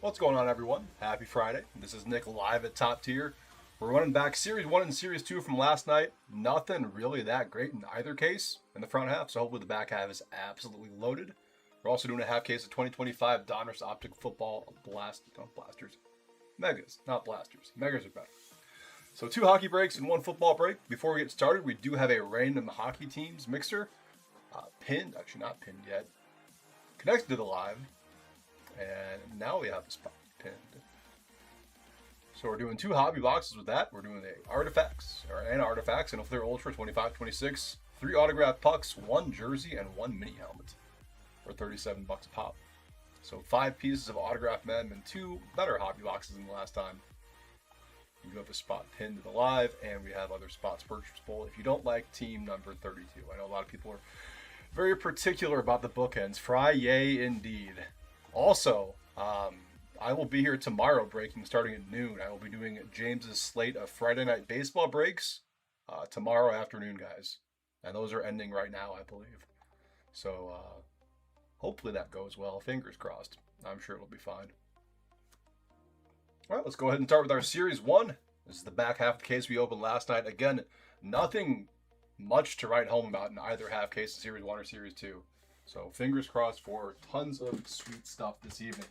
What's going on, everyone? Happy Friday. This is Nick live at Top Tier. We're running back Series 1 and Series 2 from last night. Nothing really that great in either case in the front half, so hopefully the back half is absolutely loaded. We're also doing a half case of 2025 DONRUSS Optic Football Blasters. Megas, not Blasters. Megas are better. So 2 hockey breaks and 1 football break. Before we get started, we do have a random hockey teams mixer. Pinned, actually not pinned yet. Connected to the live. And now we have the spot pinned. So we're doing 2 hobby boxes with that. We're doing the artifacts, and if they're ultra 25-26, 3 autographed pucks, 1 jersey, and 1 mini helmet for $37 a pop. So 5 pieces of autographed men and 2 better hobby boxes than the last time. You do have a spot pinned to the live, and we have other spots purchasable if you don't like team number 32. I know a lot of people are very particular about the bookends. Fry, yay, indeed. Also, I will be here tomorrow breaking starting at noon. I will be doing James's slate of Friday night baseball breaks tomorrow afternoon, guys. And those are ending right now, I believe. So hopefully that goes well. Fingers crossed. I'm sure it'll be fine. All right, let's go ahead and start with our Series 1. This is the back half of the case we opened last night. Again, nothing much to write home about in either half case of Series 1 or Series 2. So fingers crossed for tons of sweet stuff this evening.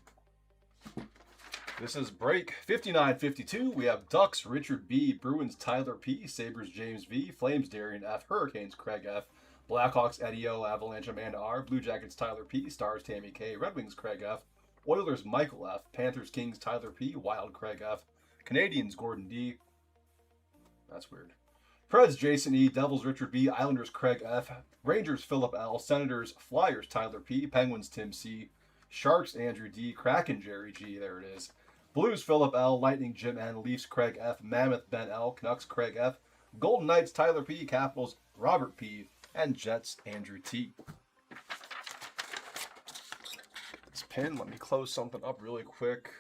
This is break 59-52. We have Ducks Richard B, Bruins Tyler P, Sabres James V, Flames Darian F, Hurricanes Craig F, Blackhawks Eddie O, Avalanche Amanda R, Blue Jackets Tyler P, Stars Tammy K, Red Wings Craig F, Oilers Michael F, Panthers Kings Tyler P, Wild Craig F, Canadians Gordon D. That's weird. Preds Jason E, Devils Richard B, Islanders Craig F, Rangers Philip L, Senators Flyers Tyler P, Penguins Tim C, Sharks Andrew D, Kraken Jerry G, there it is, Blues Philip L, Lightning Jim N, Leafs Craig F, Mammoth Ben L, Canucks Craig F, Golden Knights Tyler P, Capitals Robert P, and Jets Andrew T. This pin, let me close something up really quick.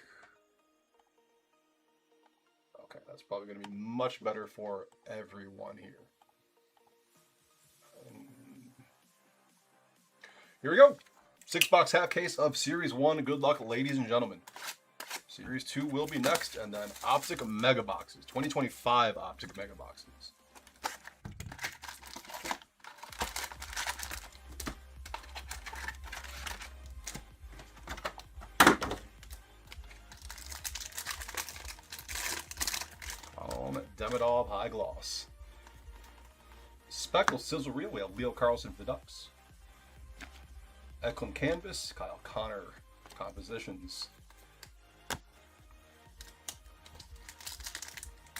Okay, that's probably going to be much better for everyone here. Here we go. 6-box half case of Series 1. Good luck, ladies and gentlemen. Series 2 will be next, and then Optic Mega Boxes. 2025 Optic Mega Boxes. Demidov High Gloss. Speckle Sizzle Reel, we have Leo Carlson for the Ducks. Eklund Canvas, Kyle Connor Compositions. I'm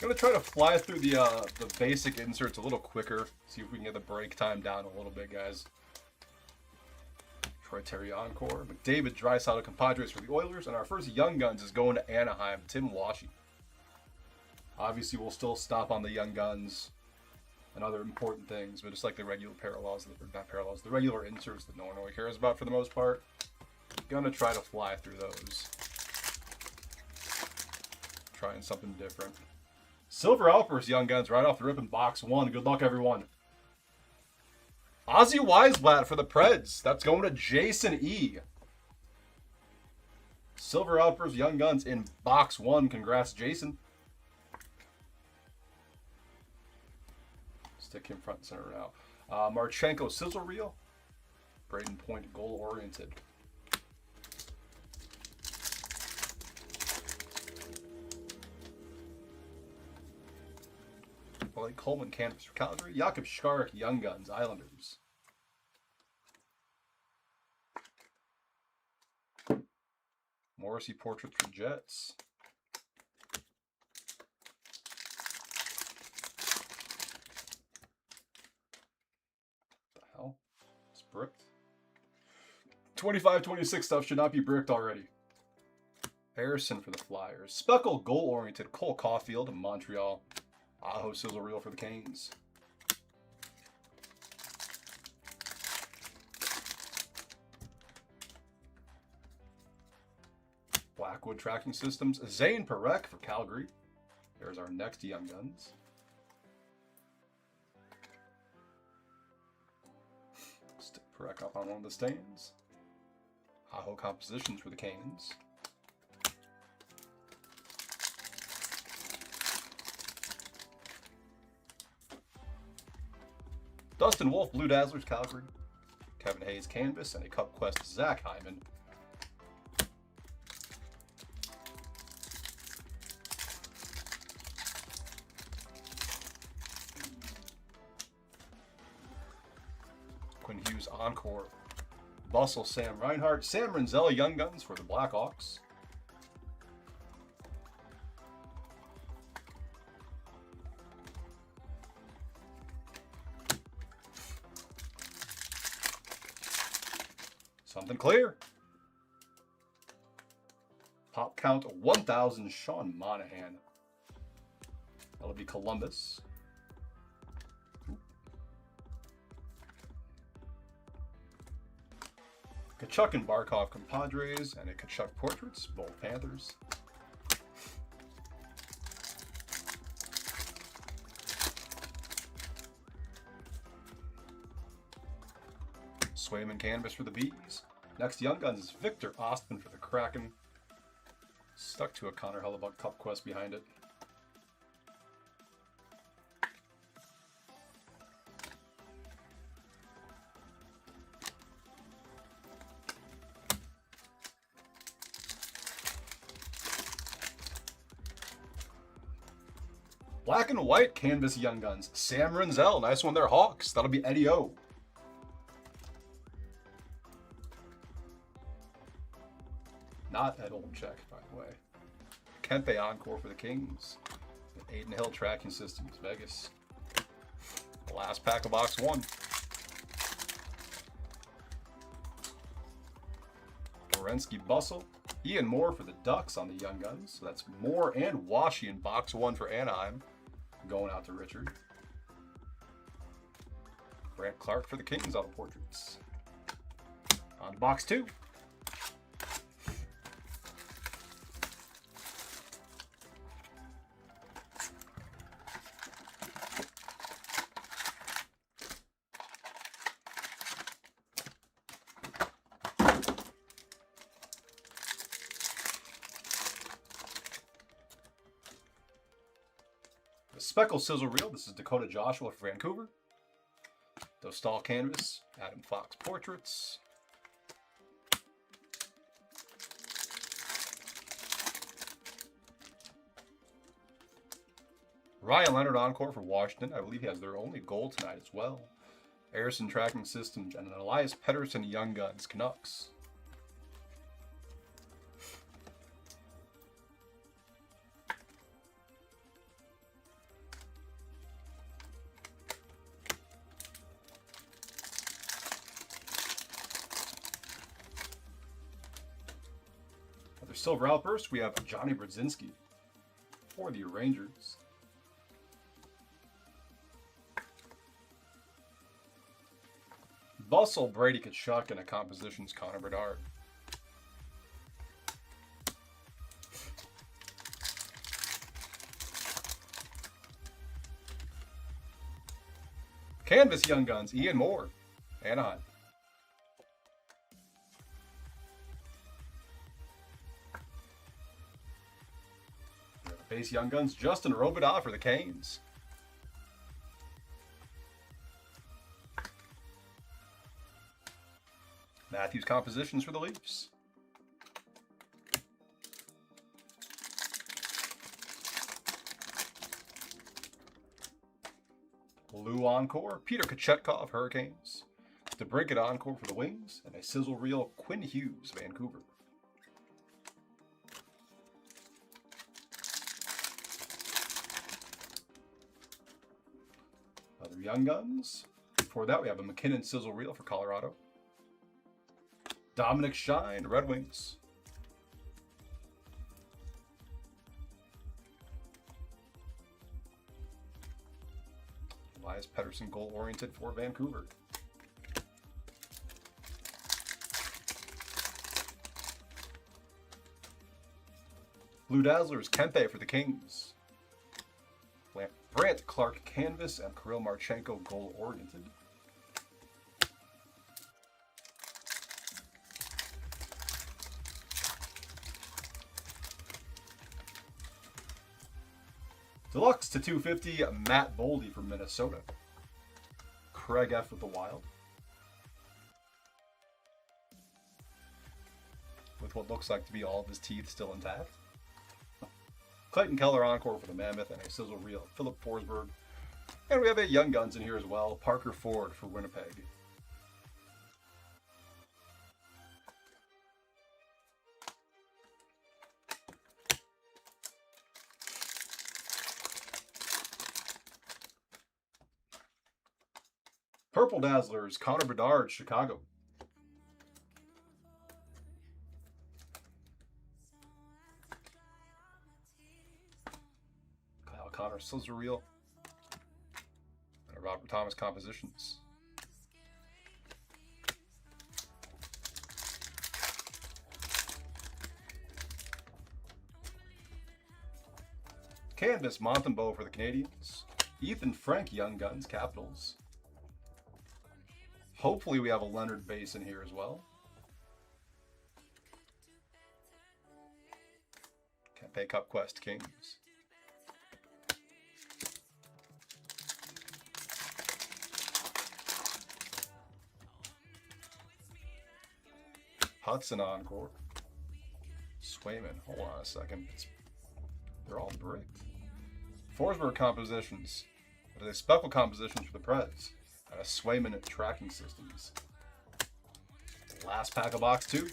going to try to fly through the basic inserts a little quicker. See if we can get the break time down a little bit, guys. Troy Terry Encore. McDavid Draisaitl Compadres for the Oilers. And our first Young Guns is going to Anaheim. Tim Washy. Obviously, we'll still stop on the Young Guns and other important things, but just like the regular parallels, the regular inserts that no one really cares about for the most part. Gonna try to fly through those. Trying something different. Silver Alpers Young Guns right off the rip in box 1. Good luck, everyone. Ozzy Weisblatt for the Preds. That's going to Jason E. Silver Alpers Young Guns in box 1. Congrats, Jason. Stick him front and center now. Marchenko Sizzle Reel. Braden Point goal oriented. Blake Coleman Canvas for Calgary. Jakob Skarek Young Guns Islanders. Morrissey Portraits for Jets. It's bricked. 25-26 stuff should not be bricked already. Harrison for the Flyers. Speckle goal-oriented Cole Caulfield, Montreal. Aho Sizzle Reel for the Canes. Blackwood Tracking Systems. Zane Parekh for Calgary. There's our next Young Guns. Stick Parekh up on one of the stains. Aho Compositions for the Canes. Dustin Wolf, Blue Dazzlers, Calgary. Kevin Hayes, Canvas, and a Cup Quest, Zach Hyman. Quinn Hughes, Encore. Bustle, Sam Reinhart. Sam Rinzella, Young Guns for the Blackhawks. Something clear. Pop count 1,000, Sean Monahan. That'll be Columbus. Kachuk and Barkov, Compadres, and a Kachuk Portraits, both Panthers. Swayman Canvas for the Bees. Next Young Guns is Victor Ostman for the Kraken. Stuck to a Connor Hellebuck Cup Quest behind it. Black and white Canvas Young Guns. Sam Rinzel, nice one there, Hawks. That'll be Eddie O. Not Ed Olczyk, by the way. Kempe Encore for the Kings. Aiden Hill Tracking Systems, Vegas. The last pack of box 1. Borensky Bustle. Ian Moore for the Ducks on the Young Guns. So that's Moore and Washi in box 1 for Anaheim. Going out to Richard. Grant Clark for the Kings on the Portraits. On to box 2. Speckle Sizzle Reel. This is Dakota Joshua for Vancouver. Dostal Canvas. Adam Fox Portraits. Ryan Leonard Encore for Washington. I believe he has their only goal tonight as well. Harrison Tracking Systems and an Elias Pettersson Young Guns Canucks. Silver Outburst, we have Johnny Brodzinski for the Rangers. Bustle, Brady Kachuk, and a Compositions, Connor Bedard. Canvas Young Guns, Ian Moore, Anaheim. Base Young Guns, Justin Robidoux for the Canes. Matthews Compositions for the Leafs. Blue Encore, Peter Kochetkov, Hurricanes. DeBrincat Encore for the Wings, and a Sizzle Reel, Quinn Hughes, Vancouver. Other Young Guns. Before that, we have a McKinnon Sizzle Reel for Colorado. Dominic Shine, Red Wings. Elias Pettersson goal oriented for Vancouver. Blue Dazzlers, Kempe for the Kings. Brant Clark Canvas and Kirill Marchenko goal oriented. Deluxe to 250, Matt Boldy from Minnesota. Craig F. with the Wild. With what looks like to be all of his teeth still intact. Clayton Keller Encore for the Mammoth and a sizzle reel. Philip Forsberg. And we have a Young Guns in here as well. Parker Ford for Winnipeg. Purple Dazzlers, Connor Bedard, Chicago. Kyle Connor, sizzle reel. And Robert Thomas compositions. Canvas, Montembeault for the Canadians. Ethan Frank, Young Guns, Capitals. Hopefully we have a Leonard base in here as well. Cafe Cup Quest, Kings. Hudson Encore. Swayman, hold on a second. They're all bricked. Forsberg compositions. There's a Speckle compositions for the Preds. And a Swayman at tracking systems. Last pack of box 2.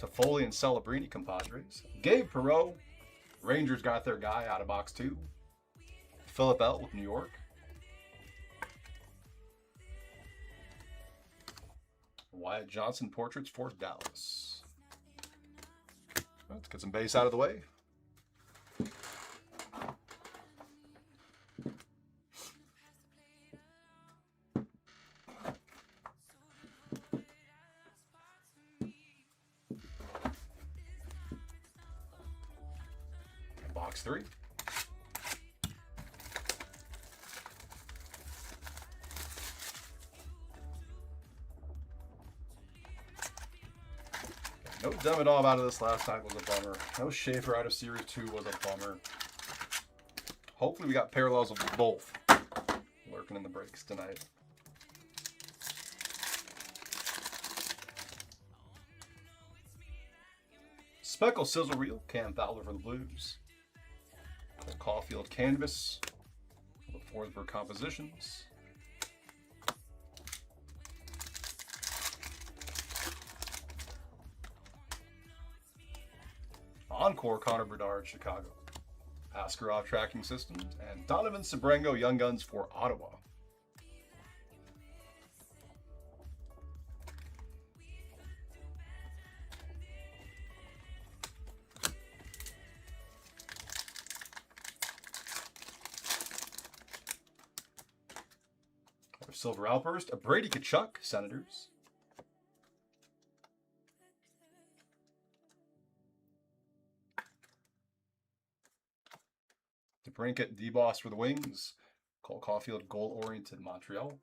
Toffoli and Celebrini compadres. Gabe Perreault. Rangers got their guy out of box 2. Philip L. with New York. Wyatt Johnson portraits for Dallas. Let's get some base out of the way. Box 3. No Demidov out of this last time was a bummer. No Schaefer out of Series 2 was a bummer. Hopefully we got parallels of both lurking in the breaks tonight. Speckle Sizzle Reel, Cam Fowler for the Blues. Caulfield Canvas for the Forsberg compositions. Encore Connor Bedard, Chicago. Askarov tracking systems and Donovan Sebrango Young Guns for Ottawa. Silver Outburst, a Brady Tkachuk, Senators. DeBrincat, DeBoss for the Wings. Cole Caulfield, goal-oriented Montreal.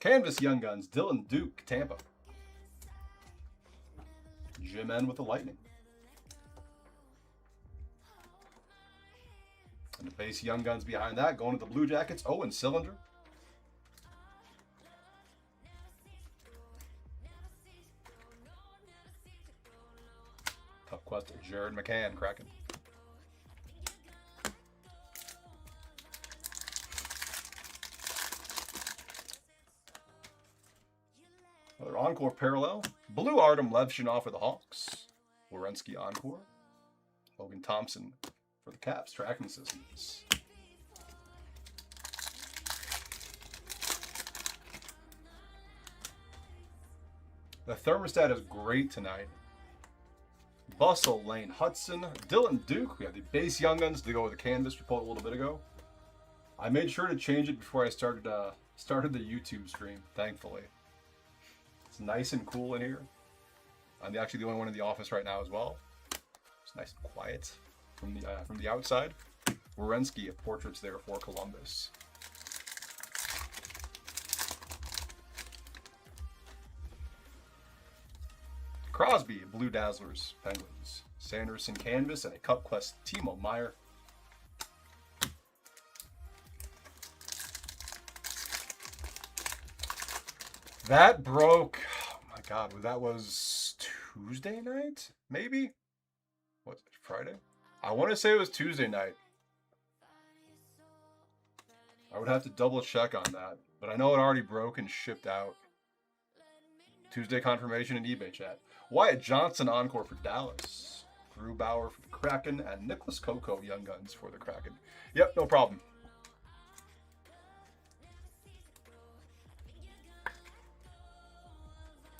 Canvas Young Guns, Dylan Duke, Tampa. Jim N with the Lightning. And the base Young Guns behind that, going to the Blue Jackets, Owen Cylinder. Tough Quest, Jared McCann, Kraken. Another Encore parallel. Blue Artem Levshinov for the Hawks. Werenski Encore. Logan Thompson for the Caps tracking systems. The thermostat is great tonight. Bustle, Lane Hudson, Dylan Duke. We have the base Young Guns to go with the canvas we pulled a little bit ago. I made sure to change it before I started the YouTube stream, thankfully. It's nice and cool in here. I'm actually the only one in the office right now as well. It's nice and quiet from the outside. Werenski of portraits there for Columbus. Crosby, Blue Dazzlers, Penguins. Sanderson Canvas, and a Cup Quest Timo Meyer. That broke, oh my God, that was Tuesday night, maybe? What's it, Friday? I want to say it was Tuesday night. I would have to double check on that, but I know it already broke and shipped out. Tuesday confirmation in eBay chat. Wyatt Johnson encore for Dallas. Grubauer for the Kraken, and Nicholas Coco Young Guns for the Kraken. Yep, no problem.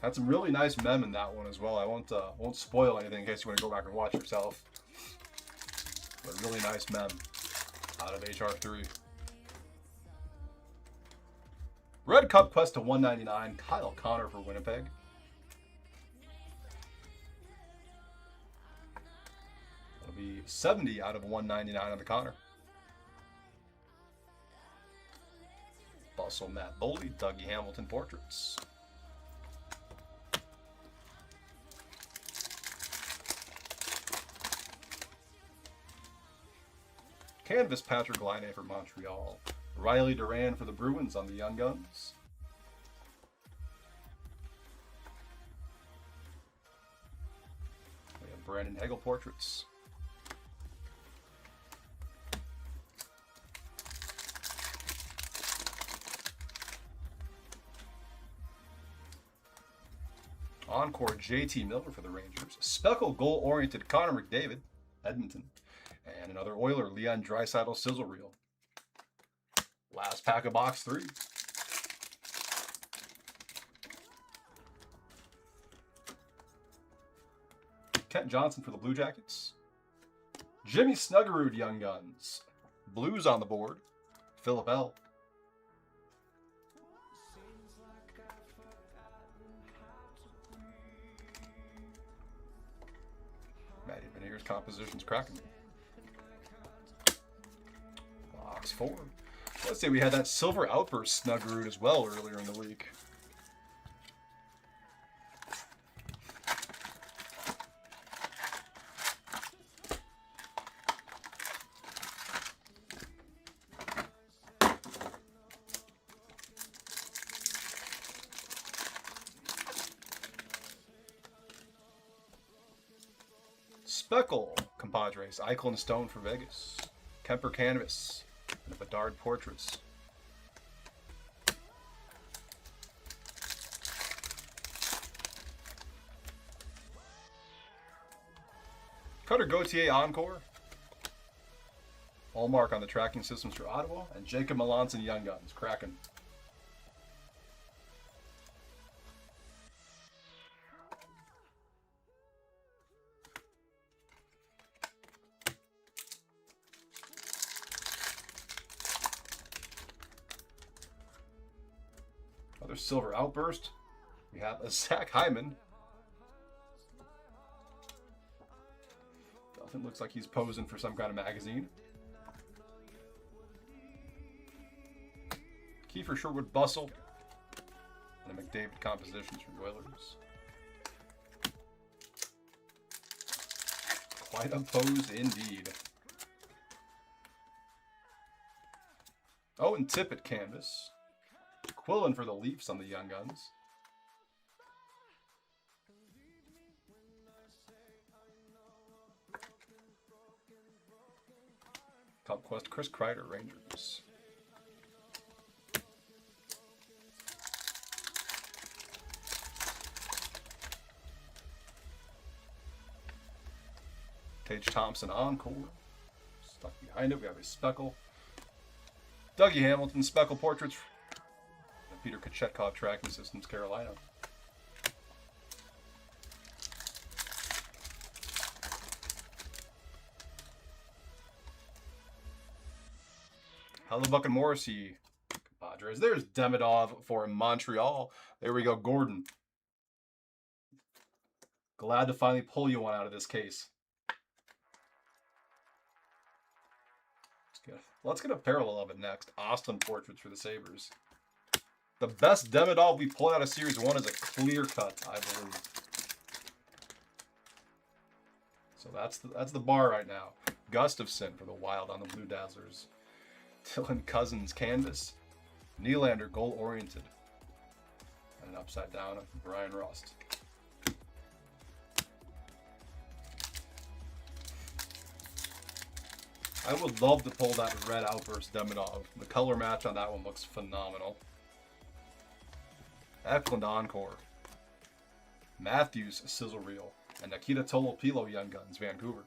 Had some really nice mem in that one as well. I won't spoil anything in case you want to go back and watch yourself. But really nice mem out of HR3. Red Cup Quest to 199, Kyle Connor for Winnipeg. That'll be 70 out of 199 on the Connor. Also Matt Boldy, Dougie Hamilton portraits. Canvas Patrick Laine for Montreal. Riley Duran for the Bruins on the Young Guns. We have Brandon Hagel portraits. Encore JT Miller for the Rangers. Speckle goal-oriented Connor McDavid, Edmonton. And another Oiler, Leon Draisaitl sizzle reel. Last pack of box 3. Kent Johnson for the Blue Jackets. Jimmy Snuggerud Young Guns. Blues on the board. Philip L. Matty Beniers compositions cracking. Box 4. Let's say we had that Silver Outburst Snuggerud as well earlier in the week. Speckle, Compadres, Eichel and Stone for Vegas. Kemper Canvas, and Bedard Portraits. Cutter Gauthier Encore. Allmark on the tracking systems for Ottawa, and Jacob Melanson Young Guns, Kraken. Another Silver Outburst. We have a Zach Hyman. It looks like he's posing for some kind of magazine. Kiefer Sherwood Bustle. And a McDavid compositions for the Oilers. Quite a pose indeed. Oh, and Tippett Canvas. Quillen for the Leafs on the Young Guns. Cup Quest Chris Kreider Rangers. Tage Thompson Encore. Stuck behind it, we have a Speckle. Dougie Hamilton Speckle Portraits. And Peter Kochetkov Tracking Systems, Carolina. Hellebuck and Morrissey, Padres. There's Demidov for Montreal. There we go, Gordon. Glad to finally pull you one out of this case. Let's get a parallel of it next. Austin Portraits for the Sabres. The best Demidov we pulled out of Series 1 is a clear cut, I believe. So that's the bar right now. Gustafson for the Wild on the Blue Dazzlers. Dylan Cousins canvas. Nylander goal oriented. And an upside down of Brian Rust. I would love to pull that red Outburst Demidov. The color match on that one looks phenomenal. Eklund Encore. Matthews Sizzle Reel. And Nikita Tolopilo Young Guns, Vancouver.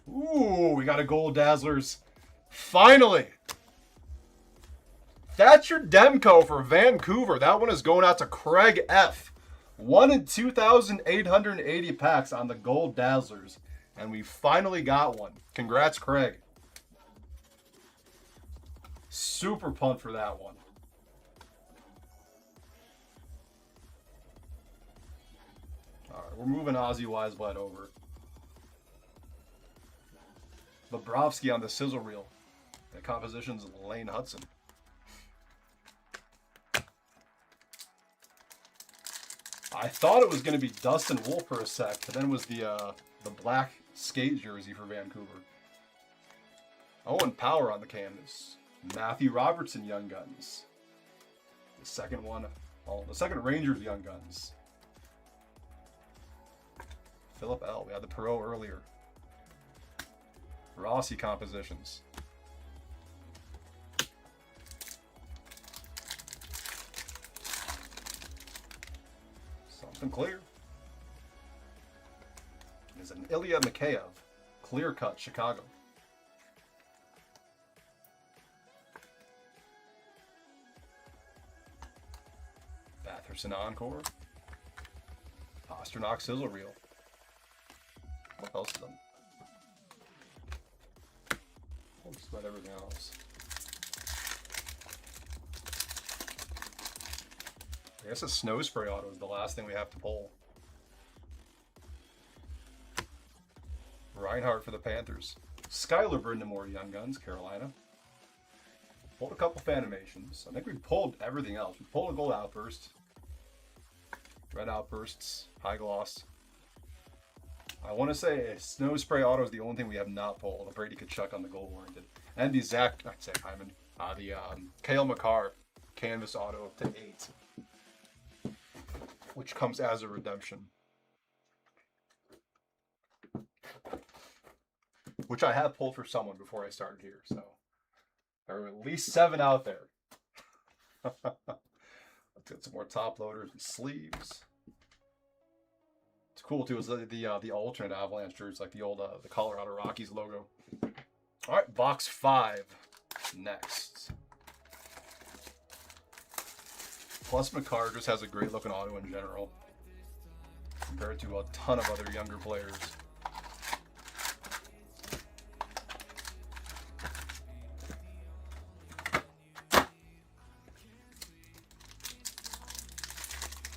Ooh, we got a gold Dazzlers. Finally! Thatcher Demko for Vancouver. That one is going out to Craig F. 1 in 2,880 packs on the gold Dazzlers. And we finally got one. Congrats, Craig. Super pumped for that one. Alright, we're moving Ozzy Wiseblood over. Bobrovsky on the sizzle reel. The composition's Lane Hudson. I thought it was going to be Dustin Wolf for a sec, but then it was the black skate jersey for Vancouver. Owen Power on the canvas. Matthew Robertson Young Guns. The second one, the second Rangers Young Guns. Philip L. We had the Perot earlier. Rossi compositions. Something clear. Is an Ilya Mikheyev clear cut Chicago. Batherson Encore. Pasternak Sizzle Reel. What else is them? Just about everything else. I guess a snow spray auto is the last thing we have to pull. Reinhardt for the Panthers. Skylar Brindamore Young Guns, Carolina. Pulled a couple Fanimations. I think we pulled everything else. We pulled a gold Outburst. Red Outbursts. High Gloss. I want to say a snow spray auto is the only thing we have not pulled. Brady Tkachuk on the goal warranted. And the Zach Hyman. The Kale McCarr canvas auto to 8. Which comes as a redemption. Which I have pulled for someone before I started here. So there are at least 7 out there. Let's get some more top loaders and sleeves. Cool too is the alternate Avalanche shirts, like the old the Colorado Rockies logo. All right, box 5 next. Plus McCarr just has a great looking auto in general compared to a ton of other younger players.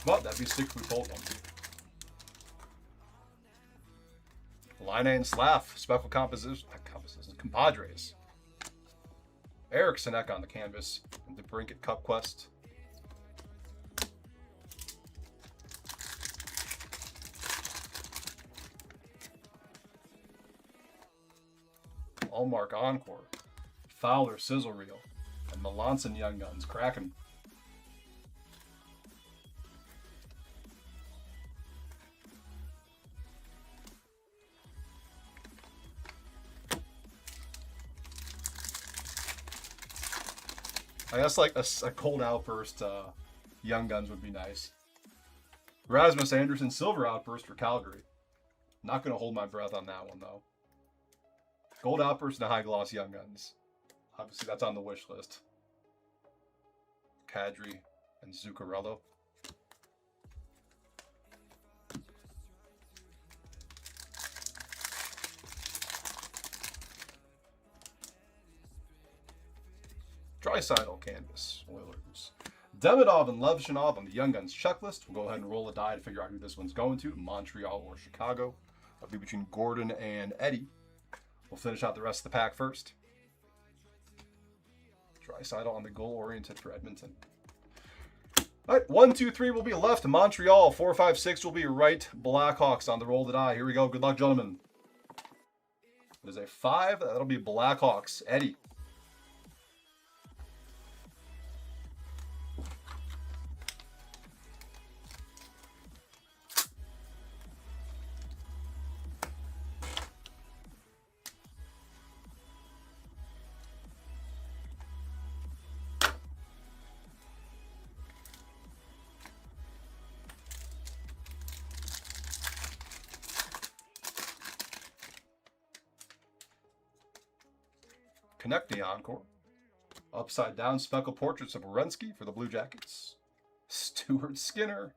Well, that'd be sick if we pulled one. Line and Slav, special compositions, compadres. Eric Sinek on the canvas, and the Brinket Cup Quest. Allmark Encore, Fowler Sizzle Reel, and Melanson Young Guns, Kraken. I guess like a cold Outburst Young Guns would be nice. Rasmus Anderson Silver Outburst for Calgary. Not going to hold my breath on that one though. Gold Outburst and High Gloss Young Guns. Obviously that's on the wish list. Kadri and Zuccarello. Draisaitl canvas, Oilers. Demidov and Levshinov on the Young Guns checklist. We'll go ahead and roll a die to figure out who this one's going to, Montreal or Chicago. It'll be between Gordon and Eddie. We'll finish out the rest of the pack first. Draisaitl on the goal-oriented for Edmonton. All right, 1, 2, 3 will be left. Montreal. 4, 5, 6 will be right. Blackhawks on the roll of the die. Here we go. Good luck, gentlemen. It is a 5. That'll be Blackhawks. Eddie. Connect the encore. Upside down speckle portraits of Werenski for the Blue Jackets. Stuart Skinner.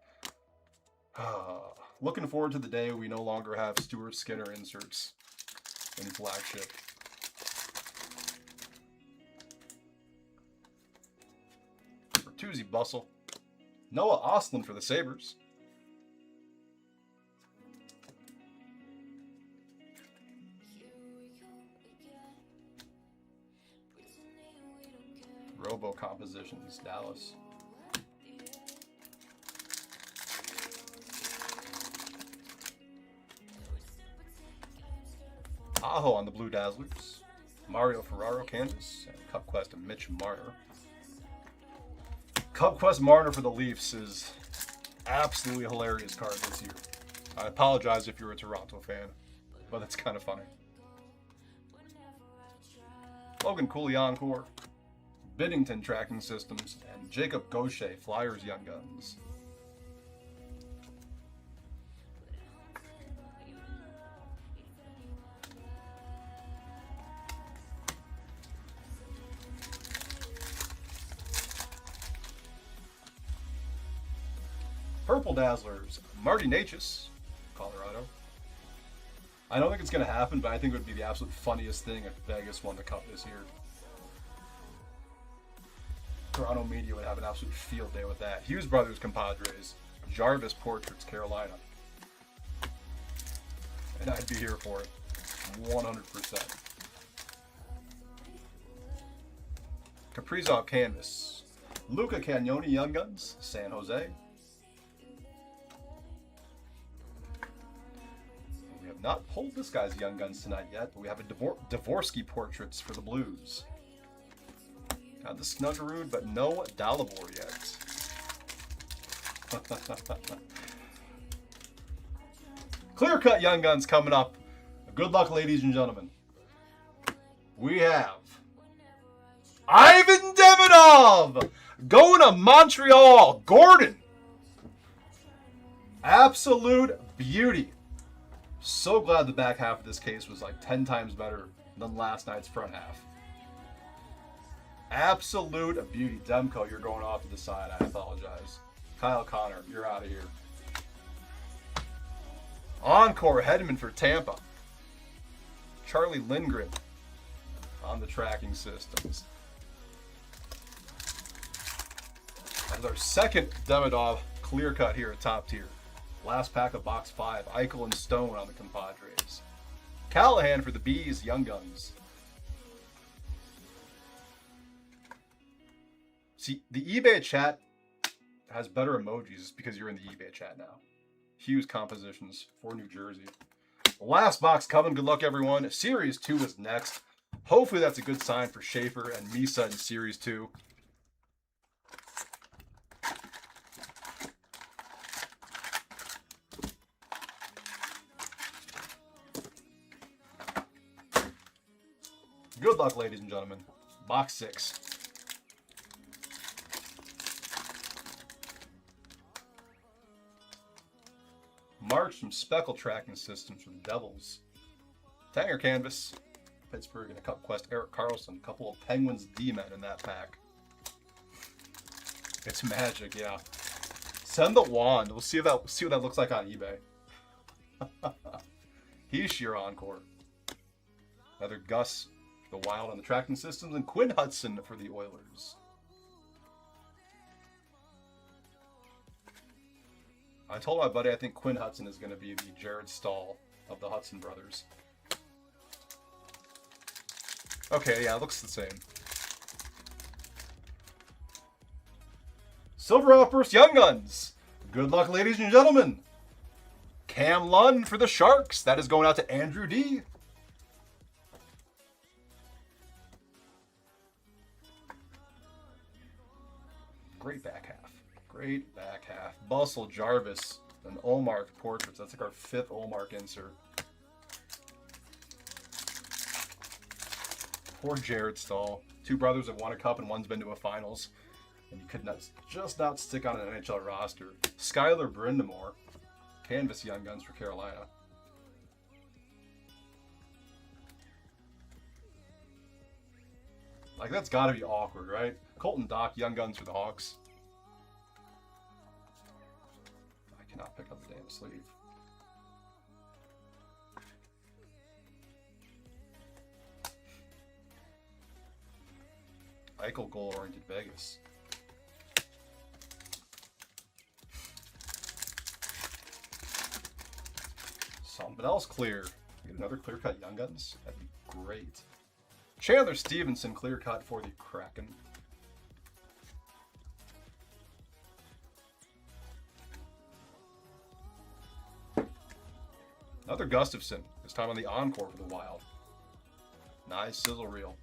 Looking forward to the day we no longer have Stuart Skinner inserts in flagship. Bertuzzi Bustle. Noah Ostlund for the Sabres. Robo Compositions, Dallas. Aho on the Blue Dazzlers. Mario Ferraro, Kansas. And Cup Quest of Mitch Marner. Cup Quest Marner for the Leafs is absolutely hilarious card this year. I apologize if you're a Toronto fan, but it's kind of funny. Logan Cooley Encore. Biddington Tracking Systems, and Jacob Gaucher, Flyers Young Guns. Purple Dazzlers, Marty Necas, Colorado. I don't think it's going to happen, but I think it would be the absolute funniest thing if Vegas won the Cup this year. Toronto media would have an absolute field day with that. Hughes Brothers, Compadres. Jarvis Portraits, Carolina. And I'd be here for it. 100%. Kaprizov Canvas. Luca Cagnoni, Young Guns, San Jose. We have not pulled this guy's Young Guns tonight yet, but we have a Dvorsky Portraits for the Blues. Got the Snuggerud, but no Dalibor yet. Clear-cut Young Guns coming up. Good luck, ladies and gentlemen. We have Ivan Demidov going to Montreal. Gordon. Absolute beauty. So glad the back half of this case was like 10 times better than last night's front half. Absolute beauty. Demko, you're going off to the side. I apologize. Kyle Connor, you're out of here. Encore Hedman for Tampa. Charlie Lindgren on the tracking systems. That is our second Demidov clear cut here at Top Tier. Last pack of box 5. Eichel and Stone on the Compadres. Callahan for the Bees, Young Guns. See, the eBay chat has better emojis because you're in the eBay chat now. Hughes Compositions for New Jersey. Last box coming. Good luck, everyone. Series 2 is next. Hopefully that's a good sign for Schaefer and Misa in Series 2. Good luck, ladies and gentlemen. Box 6. March from Speckle Tracking Systems for the Devils. Tanger Canvas. Pittsburgh and a Cup Quest. Erik Karlsson. A couple of Penguins D-men in that pack. It's magic, yeah. Send the wand. We'll see what that looks like on eBay. He's your encore. Another Gus for the Wild on the Tracking Systems, and Quinn Hudson for the Oilers. I told my buddy I think Quinn Hudson is going to be the Jared Stahl of the Hudson brothers. Okay, yeah, it looks the same. Silver Outburst Young Guns. Good luck, ladies and gentlemen. Cam Lund for the Sharks. That is going out to Andrew D. Great back half. Great back half. Bustle Jarvis. An Olmark Portraits. That's like our 5th Olmark insert. Poor Jared Stahl. 2 brothers have won a cup and one's been to a finals. And you could just not stick on an NHL roster. Skylar Brindamore. Canvas Young Guns for Carolina. Like, that's got to be awkward, right? Colton Dock, Young Guns for the Hawks. I cannot pick up the damn sleeve. Eichel goal-oriented Vegas. Something else clear. Get another clear-cut Young Guns? That'd be great. Chandler Stevenson clear-cut for the Kraken. Another Gustafson, this time on the Encore for the Wild. Nice sizzle reel.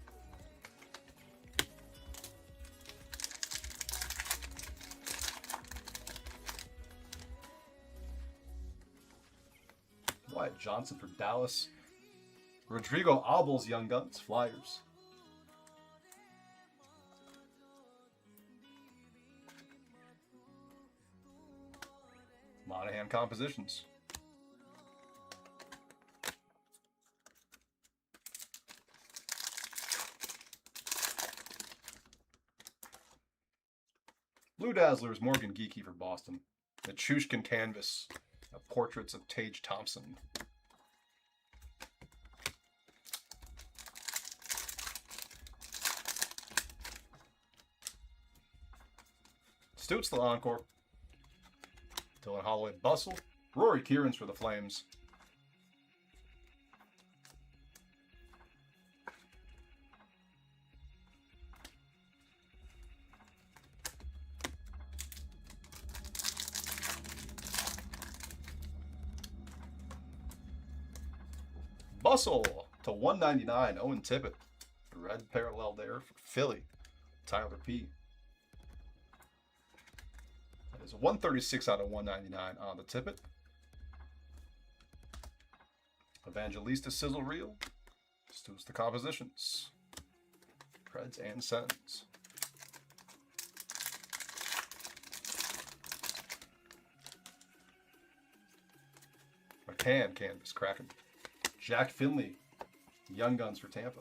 Wyatt Johnson for Dallas. Rodrigo Abel's Young Guns, Flyers. Monahan compositions. Blue Dazzlers, Morgan Geeky for Boston. The Chushkin canvas of portraits of Tage Thompson. Stoots the Encore. Dylan Holloway Bustle. Rory Kieran's for the Flames. Bustle to 199. Owen Tippett. Red parallel there for Philly. Tyler P. That is 136 out of 199 on the Tippett. Evangelista sizzle reel. Stoots the compositions. Preds and Sens. McCann canvas Kraken. Jack Finley, Young Guns for Tampa.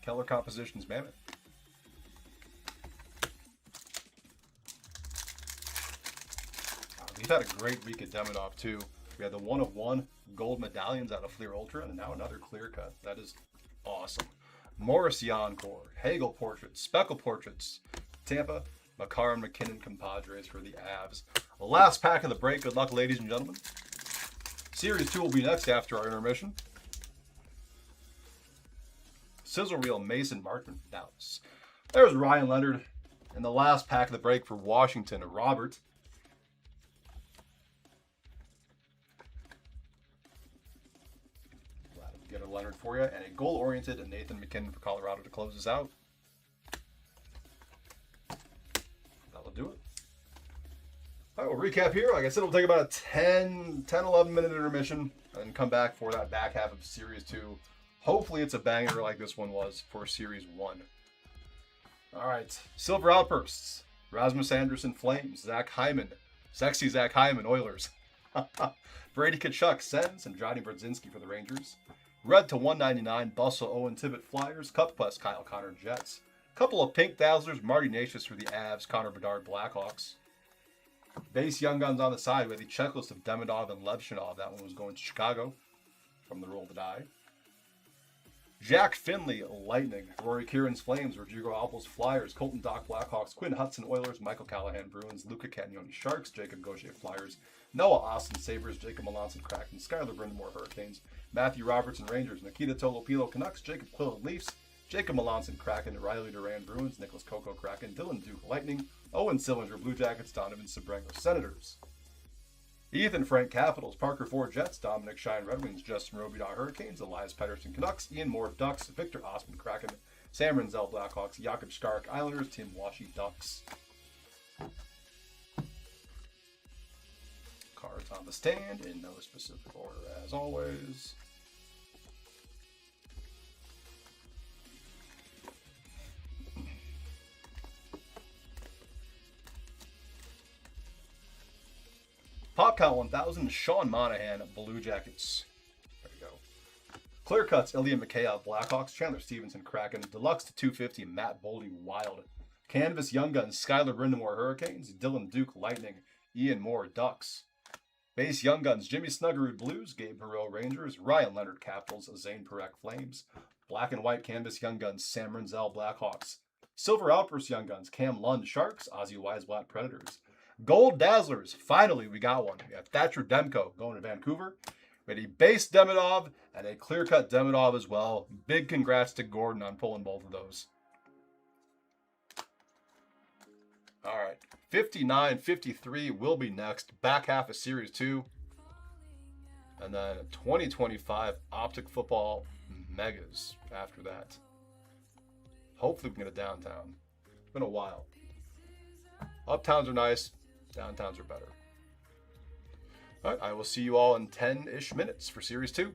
Keller compositions Mammoth. We've had a great week at Demidov too. We had the 1/1 gold medallions out of Fleer Ultra, and now another clear cut. That is awesome. Morrissey Encore, Hagel portraits, Speckle portraits, Tampa, Makar and McKinnon compadres for the Avs. The last pack of the break. Good luck, ladies and gentlemen. Series 2 will be next after our intermission. Sizzle reel Mason Martin, Dallas. There's Ryan Leonard. And the last pack of the break for Washington, Robert. Glad to get a Leonard for you. And a goal-oriented and Nathan McKinnon for Colorado to close us out. That'll do it. All right, we'll recap here. Like I said, we'll take about a 10-11 minute intermission and come back for that back half of Series 2. Hopefully it's a banger like this one was for Series 1. All right, Silver Outbursts. Rasmus Anderson, Flames. Zach Hyman. Sexy Zach Hyman, Oilers. Brady Tkachuk, Sens. And Johnny Brodzinski for the Rangers. Red to 199, Bustle, Owen Tippett, Flyers. Cup Quest, Kyle Connor, Jets. Couple of Pink Dazzlers, Marty Nashis for the Avs. Connor Bedard, Blackhawks. Base Young Guns on the side with the checklist of Demidov and Levshinov. That one was going to Chicago from the Roll to Die. Jack Finley, Lightning. Rory Kieran's Flames. Rodrigo Alpos, Flyers. Colton Dock, Blackhawks. Quinn Hudson, Oilers. Michael Callahan, Bruins. Luca Cagnoni, Sharks. Jacob Gauthier, Flyers. Noah Austin, Sabres. Jacob Melanson, Kraken. Skylar Brindamore, Hurricanes. Matthew Robertson, Rangers. Nikita Tolopilo, Canucks. Jacob Quillen, Leafs. Jacob Melanson, Kraken. Riley Duran, Bruins. Nicholas Coco, Kraken. Dylan Duke, Lightning. Owen Sillinger, Blue Jackets. Donovan Sabrango, Senators. Ethan Frank, Capitals. Parker Ford, Jets. Dominic Shine, Red Wings. Justin Robitaille, Hurricanes. Elias Pettersson, Canucks. Ian Moore, Ducks. Victor Osman, Kraken. Sam Renzel, Blackhawks. Jakob Skark, Islanders. Tim Washy, Ducks. Cards on the stand in no specific order as always. Pop count 1000, Sean Monahan, Blue Jackets. There you go. Clear cuts, Ilya Mikheyev, Blackhawks. Chandler Stevenson, Kraken. Deluxe to 250, Matt Boldy, Wild. Canvas, Young Guns, Skylar Brindamore, Hurricanes. Dylan Duke, Lightning. Ian Moore, Ducks. Base, Young Guns, Jimmy Snuggerud, Blues. Gabe Perreault, Rangers. Ryan Leonard, Capitals. Zane Parekh, Flames. Black and White Canvas, Young Guns, Sam Renzel, Blackhawks. Silver Outburst, Young Guns, Cam Lund, Sharks. Ozzy Weisblatt, Predators. Gold Dazzlers. Finally, we got one. We got Thatcher Demko going to Vancouver. We had a base Demidov and a clear-cut Demidov as well. Big congrats to Gordon on pulling both of those. All right. 59-53 will be next. Back half of Series 2. And then 2025 Optic Football Megas after that. Hopefully we can get a downtown. It's been a while. Uptowns are nice. Downtowns are better. All right, I will see you all in 10-ish minutes for Series 2.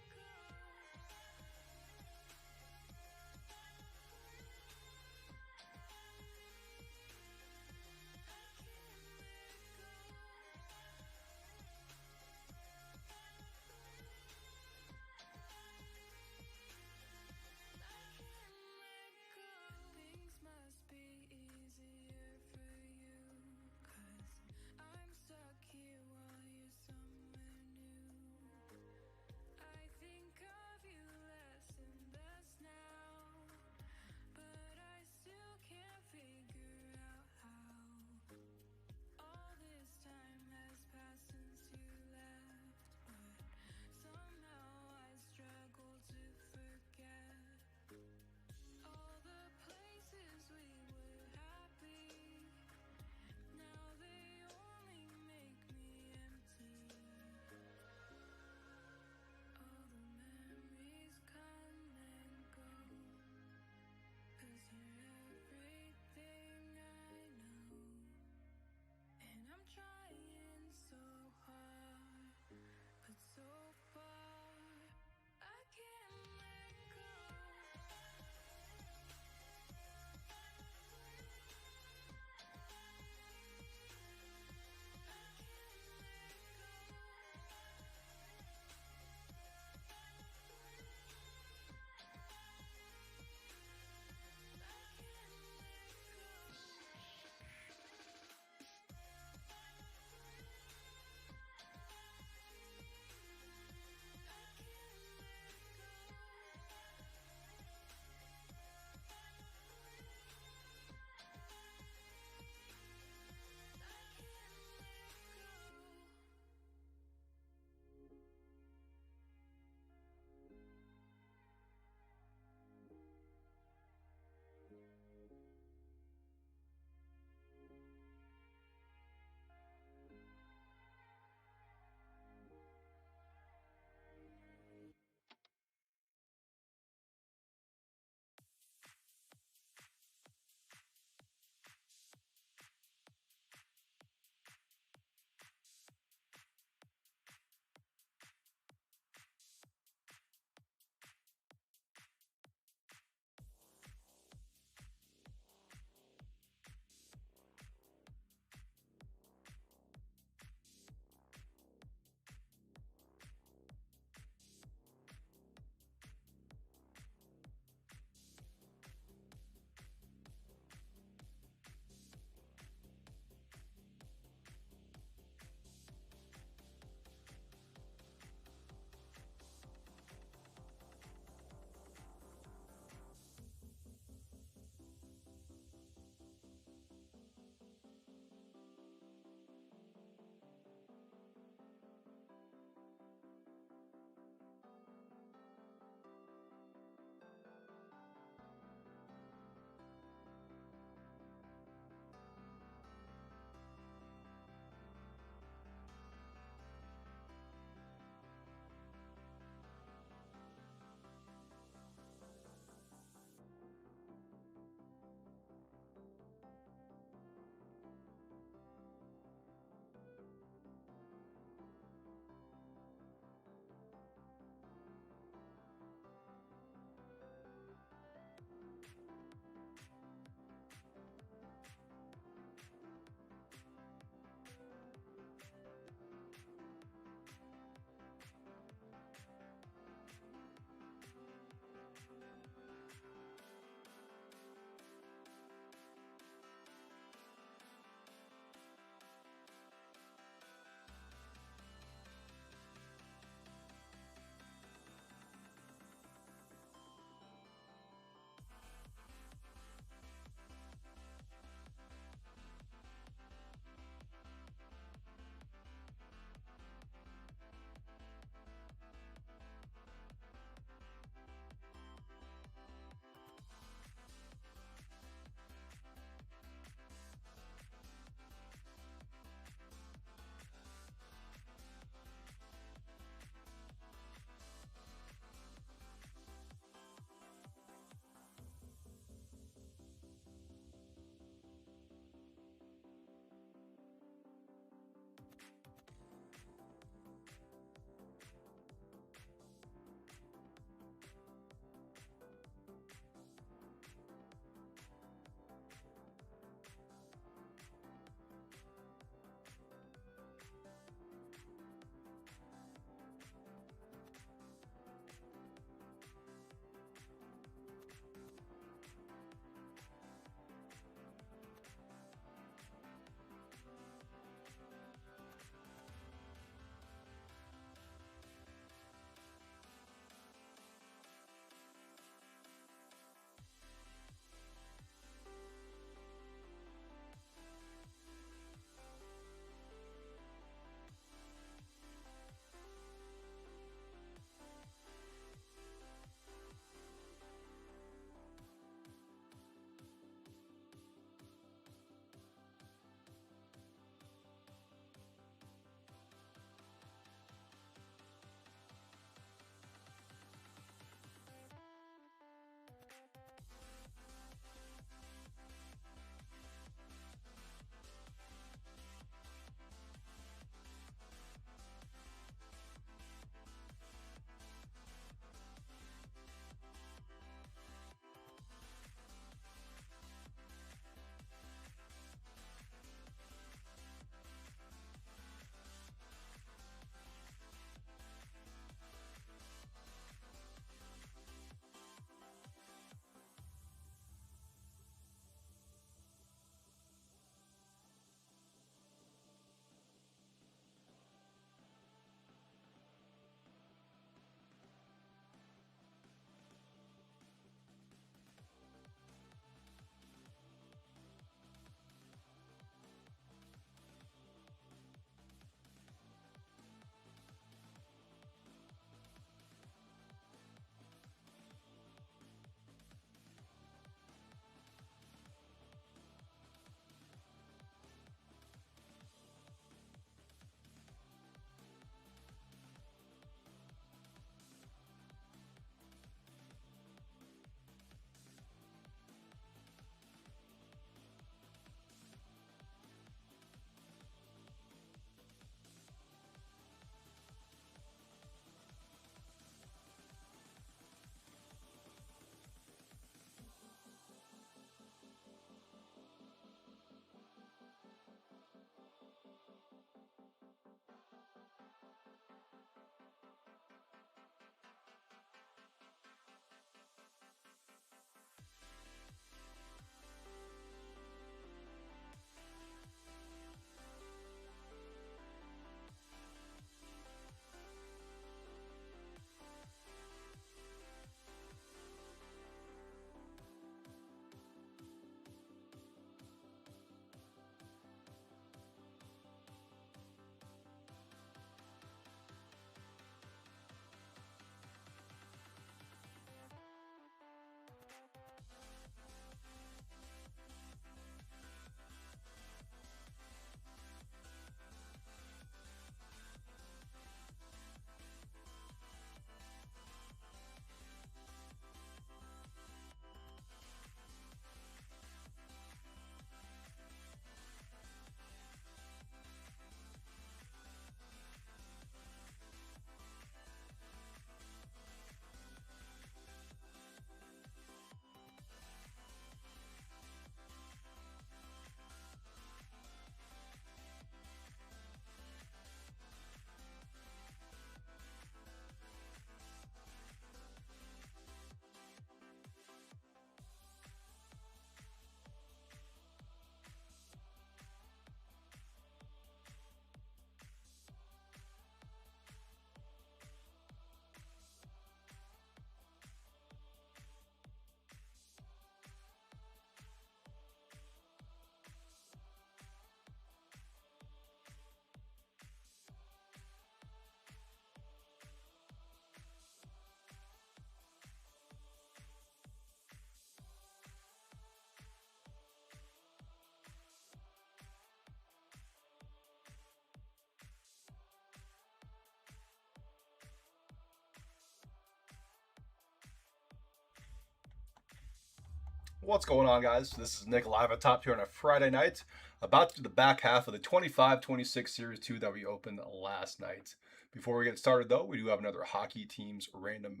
What's going on, guys? This is Nick live at Top Tier on a Friday night, about to do the back half of the 25-26 Series 2 that we opened last night. Before we get started, though, we do have another hockey random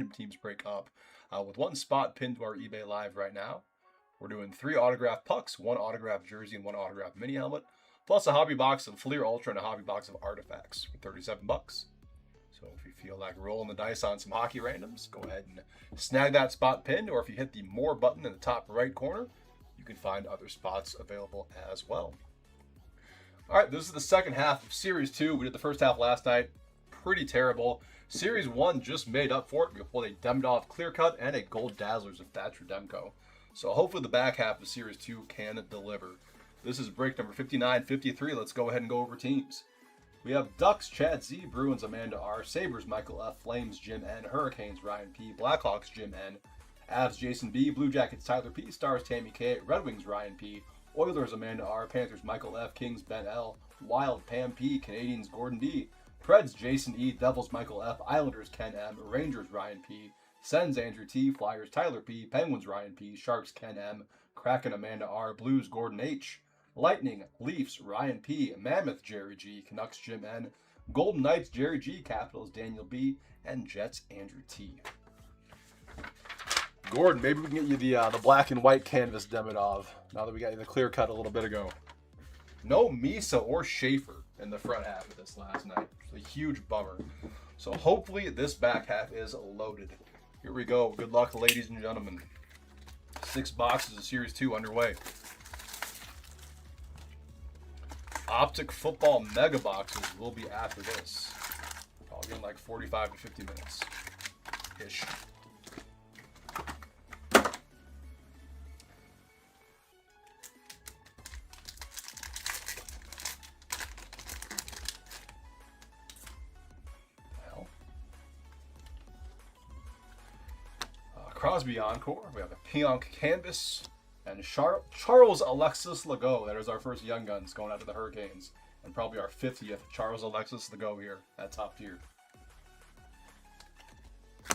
teams break up with one spot pinned to our eBay Live right now. We're doing 3 autographed pucks, 1 autographed jersey, and 1 autographed mini helmet, plus a hobby box of Fleer Ultra and a hobby box of artifacts for 37 bucks. So if you feel like rolling the dice on some hockey randoms, go ahead and snag that spot pinned, or if you hit the more button in the top right corner, you can find other spots available as well. All right, this is the second half of Series 2. We did the first half last night. Pretty terrible. Series 1 just made up for it. We pulled a Demdov Clear Cut and a Gold Dazzlers of Thatcher Demko. So hopefully the back half of Series 2 can deliver. This is break number 59-53. Let's go ahead and go over teams. We have Ducks, Chad Z, Bruins, Amanda R, Sabres, Michael F, Flames, Jim N, Hurricanes, Ryan P, Blackhawks, Jim N, Avs, Jason B, Blue Jackets, Tyler P, Stars, Tammy K, Red Wings, Ryan P, Oilers, Amanda R, Panthers, Michael F, Kings, Ben L, Wild, Pam P, Canadians, Gordon D, Preds, Jason E, Devils, Michael F, Islanders, Ken M, Rangers, Ryan P, Sens, Andrew T, Flyers, Tyler P, Penguins, Ryan P, Sharks, Ken M, Kraken, Amanda R, Blues, Gordon H, Lightning, Leafs, Ryan P, Mammoth, Jerry G, Canucks, Jim N, Golden Knights, Jerry G, Capitals, Daniel B, and Jets, Andrew T. Gordon, maybe we can get you the black and white canvas Demidov, now that we got you the clear cut a little bit ago. No Misa or Schaefer in the front half of this last night. It's a huge bummer. So hopefully this back half is loaded. Here we go. Good luck, ladies and gentlemen. 6 boxes of Series 2 underway. Optic football mega boxes will be after this. Probably in like 45 to 50 minutes ish. Well, Crosby Encore. We have a Pionk Canvas. And Charles Alexis Legault, that is our first Young Guns going out to the Hurricanes. And probably our 50th Charles Alexis Legault here at Top Tier. I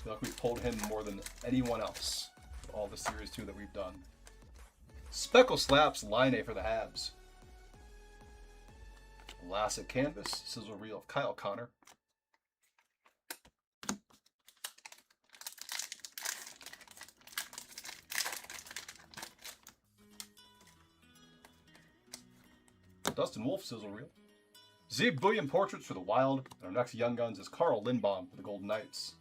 feel like we've pulled him more than anyone else for all the Series 2 that we've done. Speckle Slaps Line A for the Habs. Lassick Canvas, Sizzle Reel of Kyle Connor. Dustin Wolf Sizzle Reel. Zeke Bullion Portraits for the Wild. And our next Young Guns is Carl Lindbaum for the Golden Knights.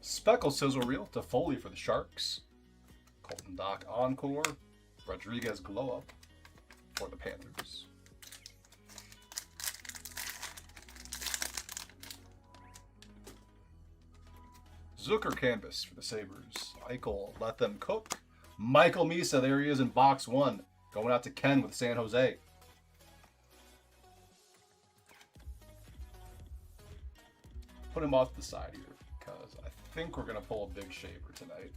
Speckle Sizzle Reel to Foley for the Sharks. Colton Dock Encore. Rodriguez Glow Up for the Panthers. Zucker Canvas for the Sabres. Eichel, Let Them Cook. Michael Misa, there he is in box 1. Going out to Ken with San Jose. Put him off the side here because I think we're going to pull a big shaver tonight.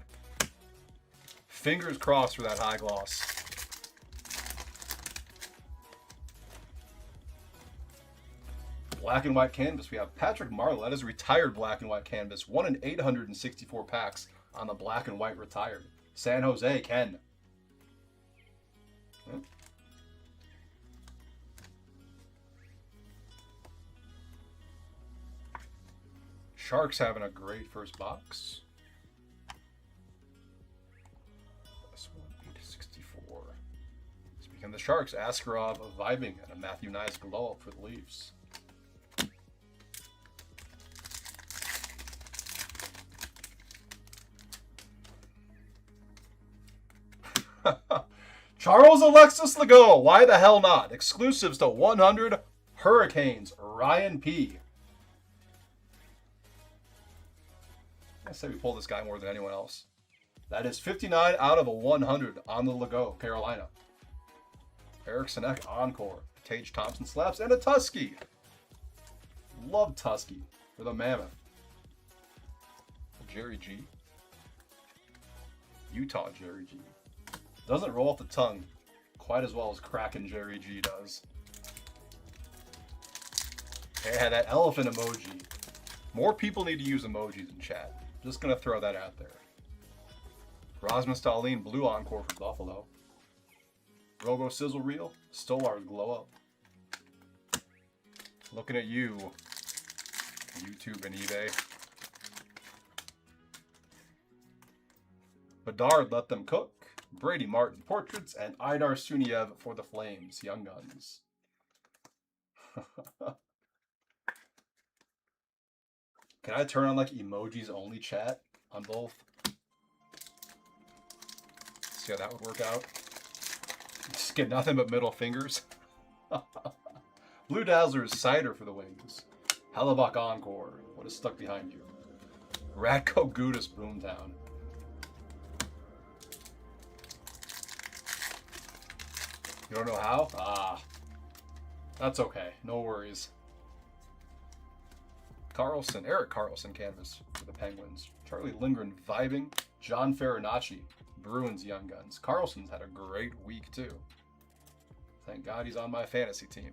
Fingers crossed for that high gloss. Black and white canvas. We have Patrick Marleau. That is retired black and white canvas. 1 in 864 packs on the black and white retired. San Jose, Ken. Sharks having a great first box. This one, 864. Speaking of the Sharks, Askarov vibing and a Matthew Nyes glow up for the Leafs. Charles Alexis Legault, why the hell not? Exclusives to 100 Hurricanes, Ryan P. I say we pull this guy more than anyone else. That is 59 out of a 100 on the Legault, Carolina. Eric Sinek Encore, Tage Thompson Slaps, and a Tusky. Love Tusky for the Mammoth. Jerry G. Utah Jerry G. Doesn't roll off the tongue quite as well as Kraken Jerry G does. Yeah, that elephant emoji. More people need to use emojis in chat. Just gonna throw that out there. Rasmus Dahlin, blue encore for Buffalo. Robo Sizzle Reel, Stolar's glow up. Looking at you, YouTube and eBay. Bedard, let them cook. Brady Martin portraits and Idar Suniev for the Flames, Young Guns. Can I turn on like emojis only chat on both? See how that would work out. Just get nothing but middle fingers. Blue Dazzler's cider for the Wings. Hellebuck encore. What is stuck behind you? Radko Gudis Boomtown. You don't know how? Ah. That's okay. No worries. Carlson, Eric Carlson canvas for the Penguins. Charlie Lindgren vibing. John Farinacci, Bruins Young Guns. Carlson's had a great week too. Thank God he's on my fantasy team.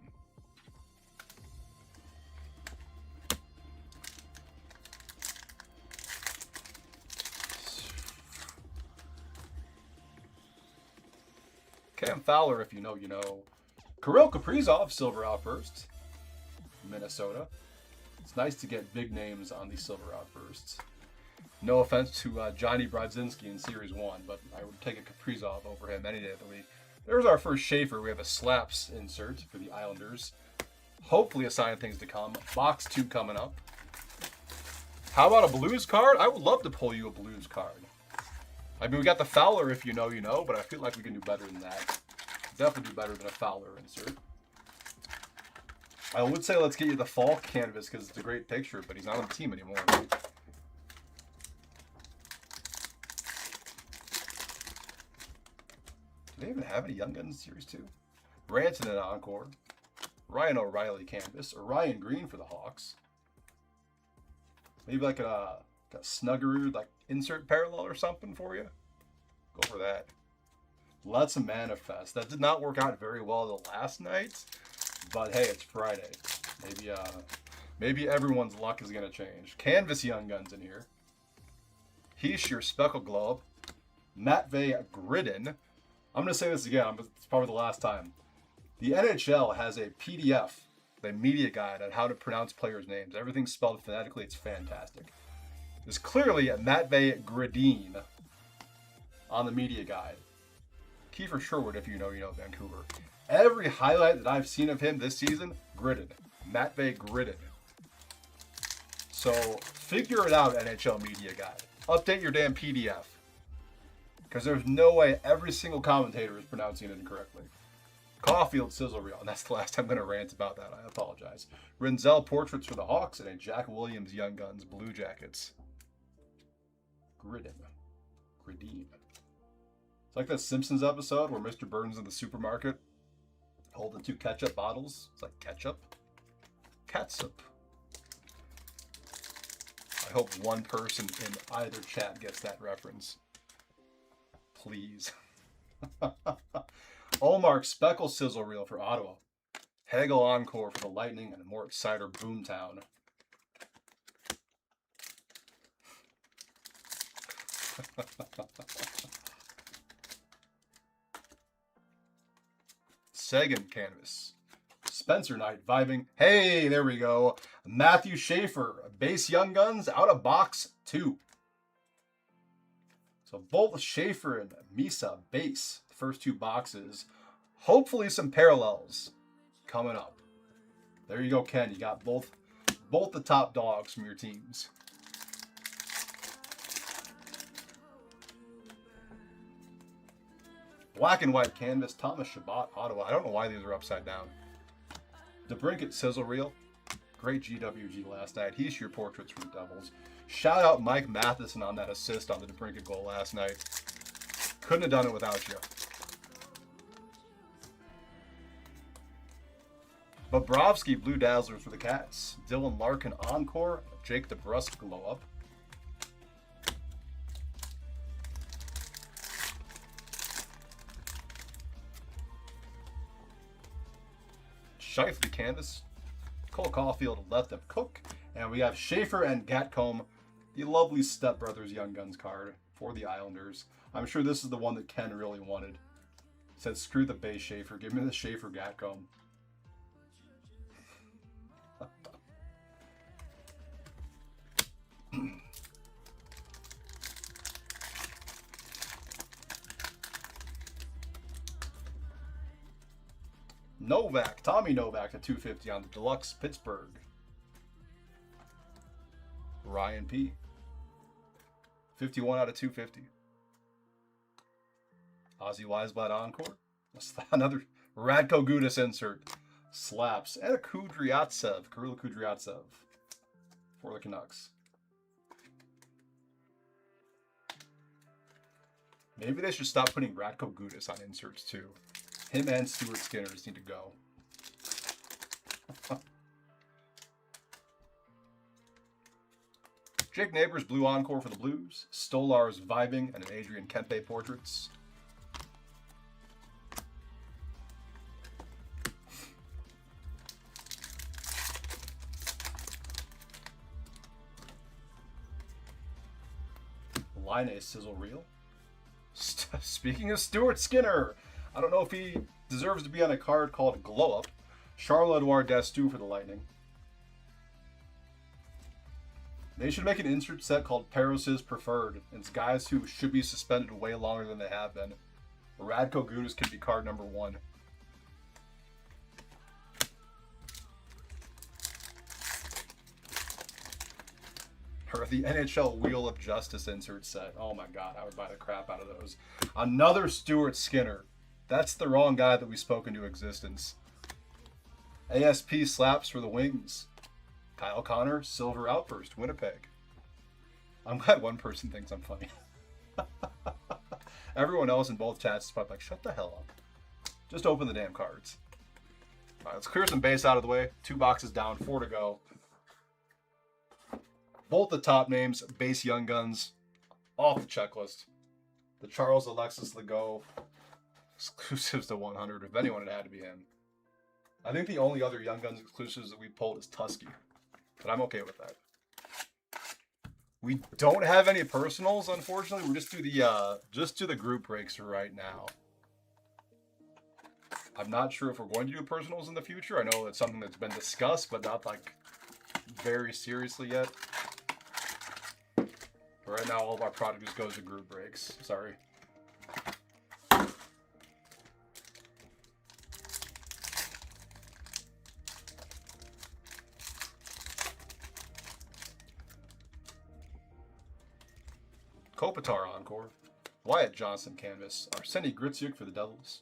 Cam Fowler, if you know, you know. Kirill Kaprizov, silver outburst. Minnesota. It's nice to get big names on these silver outbursts. No offense to Johnny Brodzinski in Series 1, but I would take a Kaprizov over him any day of the week. There's our first Schaefer. We have a slaps insert for the Islanders. Hopefully a sign of things to come. Box 2 coming up. How about a Blues card? I would love to pull you a Blues card. I mean, we got the Fowler, if you know, you know, but I feel like we can do better than that. Definitely do better than a Fowler insert. I would say let's get you the Falk canvas because it's a great picture, but he's not on the team anymore. Right? Do they even have any Young Guns Series 2? Branson and encore. Ryan O'Reilly canvas. Orion Green for the Hawks. Maybe like a Snuggerud, like insert parallel or something for you. Go for that. Let's manifest. That did not work out very well the last night. But hey, it's Friday. Maybe everyone's luck is gonna change. Canvas Young Guns in here. Heesh, your Speckle Globe. Matvey Gridden. I'm gonna say this again. It's probably the last time. The NHL has a PDF, the media guide on how to pronounce players' names. Everything's spelled phonetically. It's fantastic. There's clearly a Matvey Gridin on the media guide. Kiefer Sherwood, if you know, Vancouver. Every highlight that I've seen of him this season, Gridden. Matvey Gridden. So figure it out, NHL media guide. Update your damn PDF. Because there's no way every single commentator is pronouncing it incorrectly. Caulfield Sizzle Reel, and that's the last time I'm going to rant about that. I apologize. Rinzel portraits for the Hawks and a Jack Williams Young Guns Blue Jackets. Gridden. It's like that Simpsons episode where Mr. Burns in the supermarket holding 2 ketchup bottles. It's like ketchup. Catsup. I hope one person in either chat gets that reference. Please. Olmark Speckle Sizzle Reel for Ottawa. Hagel Encore for the Lightning and Mort Cider Boomtown. Sagan canvas. Spencer Knight vibing. Hey, there we go. Matthew Schaefer, base Young Guns out of box 2. So both Schaefer and Misa base, the first 2 boxes. Hopefully some parallels coming up. There you go, Ken. You got both the top dogs from your teams. Black and white canvas, Thomas Chabot, Ottawa. I don't know why these are upside down. DeBrincat Sizzle Reel. Great GWG last night. He's your portraits for the Devils. Shout out Mike Matheson on that assist on the DeBrincat goal last night. Couldn't have done it without you. Bobrovsky Blue Dazzlers for the Cats. Dylan Larkin Encore. Jake DeBrusk Glow Up. Shifley Canvas. Cole Caulfield Let Them Cook. And we have Schaefer and Gatcomb, the lovely Step Brothers Young Guns card for the Islanders. I'm sure this is the one that Ken really wanted. He said, screw the base Schaefer. Give me the Schaefer Gatcomb. Novak, Tommy Novak to 250 on the Deluxe Pittsburgh. Ryan P. 51 out of 250. Ozzy Weisblatt Encore. Another Radko Gudas insert. Slaps. And a Kudryavtsev. Kirill Kudryavtsev for the Canucks. Maybe they should stop putting Radko Gudas on inserts too. Him and Stuart Skinner just need to go. Jake Neighbors Blue Encore for the Blues. Stolar's Vibing and an Adrian Kempe portraits. Line A Sizzle Reel. Speaking of Stuart Skinner, I don't know if he deserves to be on a card called Glow Up. Charles-Edouard Dastou for the Lightning. They should make an insert set called Paros's Preferred. It's guys who should be suspended way longer than they have been. Radko Gudas could be card number 1. Or the NHL Wheel of Justice insert set. Oh my god, I would buy the crap out of those. Another Stuart Skinner. That's the wrong guy that we spoke into existence. ASP Slaps for the Wings. Kyle Connor, Silver Outburst, Winnipeg. I'm glad one person thinks I'm funny. Everyone else in both chats is probably like, shut the hell up. Just open the damn cards. All right, let's clear some base out of the way. 2 boxes down, 4 to go. Both the top names, base Young Guns, off the checklist. The Charles Alexis Legault exclusives to 100. If anyone, it had to be him. I think the only other Young Guns exclusives that we pulled is Tusky, but I'm okay with that. We don't have any personals, unfortunately. We're just do the group breaks for right now. I'm not sure if we're going to do personals in the future. I know it's something that's been discussed, but not like very seriously yet. But right now, all of our product just goes to group breaks. Sorry. Kopitar Encore. Wyatt Johnson Canvas. Arseny Gritsyuk for the Devils.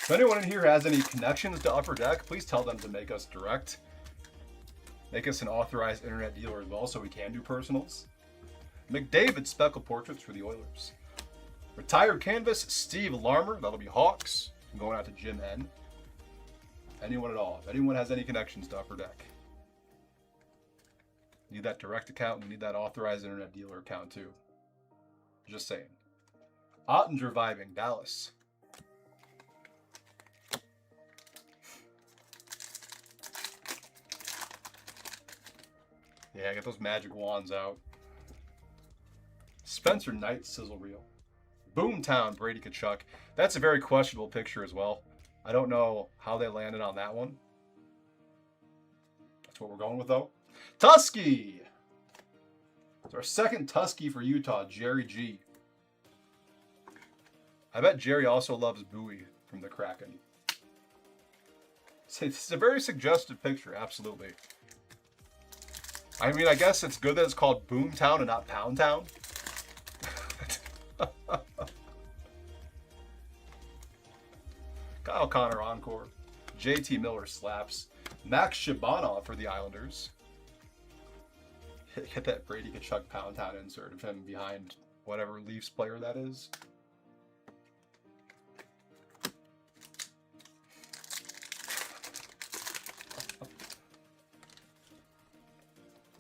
If anyone in here has any connections to Upper Deck, please tell them to make us direct. Make us an authorized internet dealer as well so we can do personals. McDavid Speckle Portraits for the Oilers. Retired Canvas, Steve Larmer. That'll be Hawks. I'm going out to Jim N. Anyone at all. If anyone has any connections to Upper Deck. Need that direct account. We need that authorized internet dealer account too. Just saying. Ottinger Vibing, Dallas. Yeah, get those magic wands out. Spencer Knight Sizzle Reel. Boomtown Brady Tkachuk. That's a very questionable picture as well. I don't know how they landed on that one. That's what we're going with though. Tusky! It's our second Tusky for Utah, Jerry G. I bet Jerry also loves Bowie from the Kraken. It's a very suggestive picture, absolutely. I mean, I guess it's good that it's called Boomtown and not Pound Town. Kyle Connor Encore. JT Miller Slaps. Max Shabanov for the Islanders. Get that Brady Kachuk Pound Town insert of him behind whatever Leafs player that is.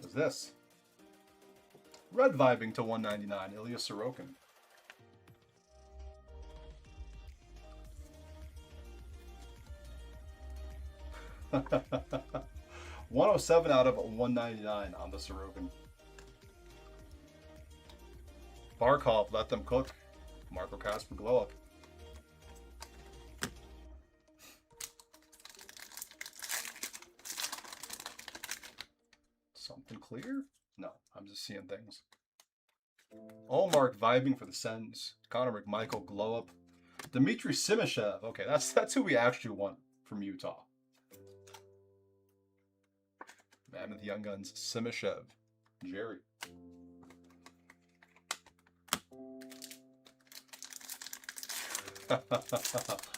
What's this? Red vibing to 199, Ilya Sorokin. $107 out of $199 on the Sorokin. Barkov, let them cook. Marco Kasper glow up. Something clear? No, I'm just seeing things. Allmark vibing for the Sens. Connor McMichael glow up. Dmitry Simashev. Okay, that's who we actually want from Utah. Mammoth Young Guns, Simashev, Jerry.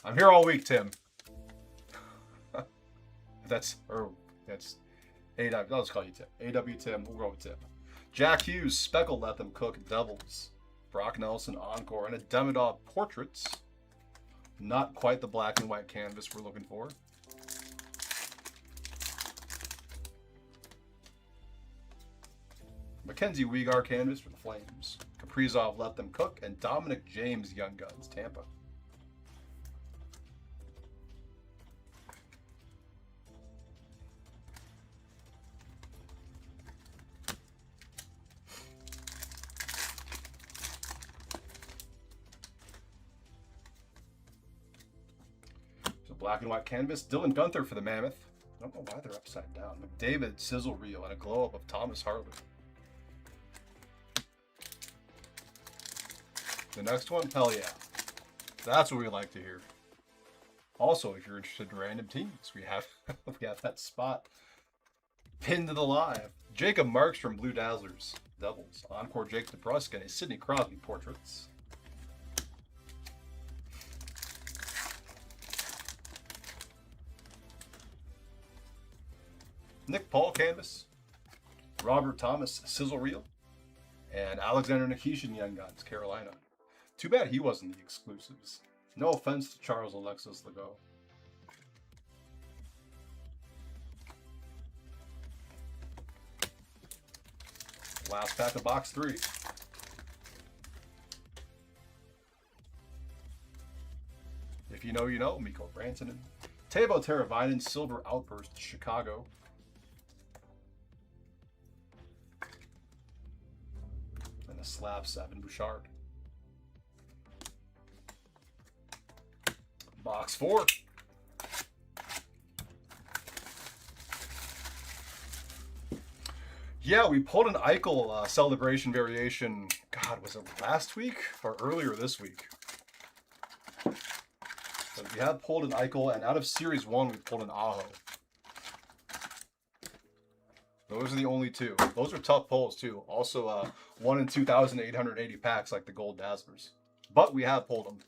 I'm here all week, Tim. that's AW. I'll just call you Tim. AW Tim. We'll go with Tim. Jack Hughes, Speckle, let them cook. Devils. Brock Nelson, Encore, and a Demidov Portraits. Not quite the black and white canvas we're looking for. Mackenzie Weegar canvas for the Flames. Kaprizov, let them cook, and Dominic James, Young Guns, Tampa. So black and white canvas. Dylan Gunther for the Mammoth. I don't know why they're upside down. McDavid, sizzle reel, and a glow up of Thomas Harley. The next one, hell yeah. That's what we like to hear. Also, if you're interested in random teams, we have that spot pinned to the live. Jacob Markstrom, Blue Dazzlers, Devils. Encore, Jake DeBrusk, and a Sidney Crosby Portraits. Nick Paul canvas. Robert Thomas, sizzle reel. And Alexander Nikishin, Young Guns, Carolina. Too bad he wasn't the exclusives. No offense to Charles Alexis Legault. Last pack of box 3. If you know, you know. Mikko Rantanen. Teuvo Teravainen, Silver Outburst, Chicago. And a slab 7, Bouchard. Box 4. Yeah, we pulled an Eichel celebration variation. God, was it last week or earlier this week? But we have pulled an Eichel, and out of Series 1, we pulled an Aho. Those are the only two. Those are tough pulls, too. Also, 1 in 2,880 packs like the Gold Dazzlers. But we have pulled them.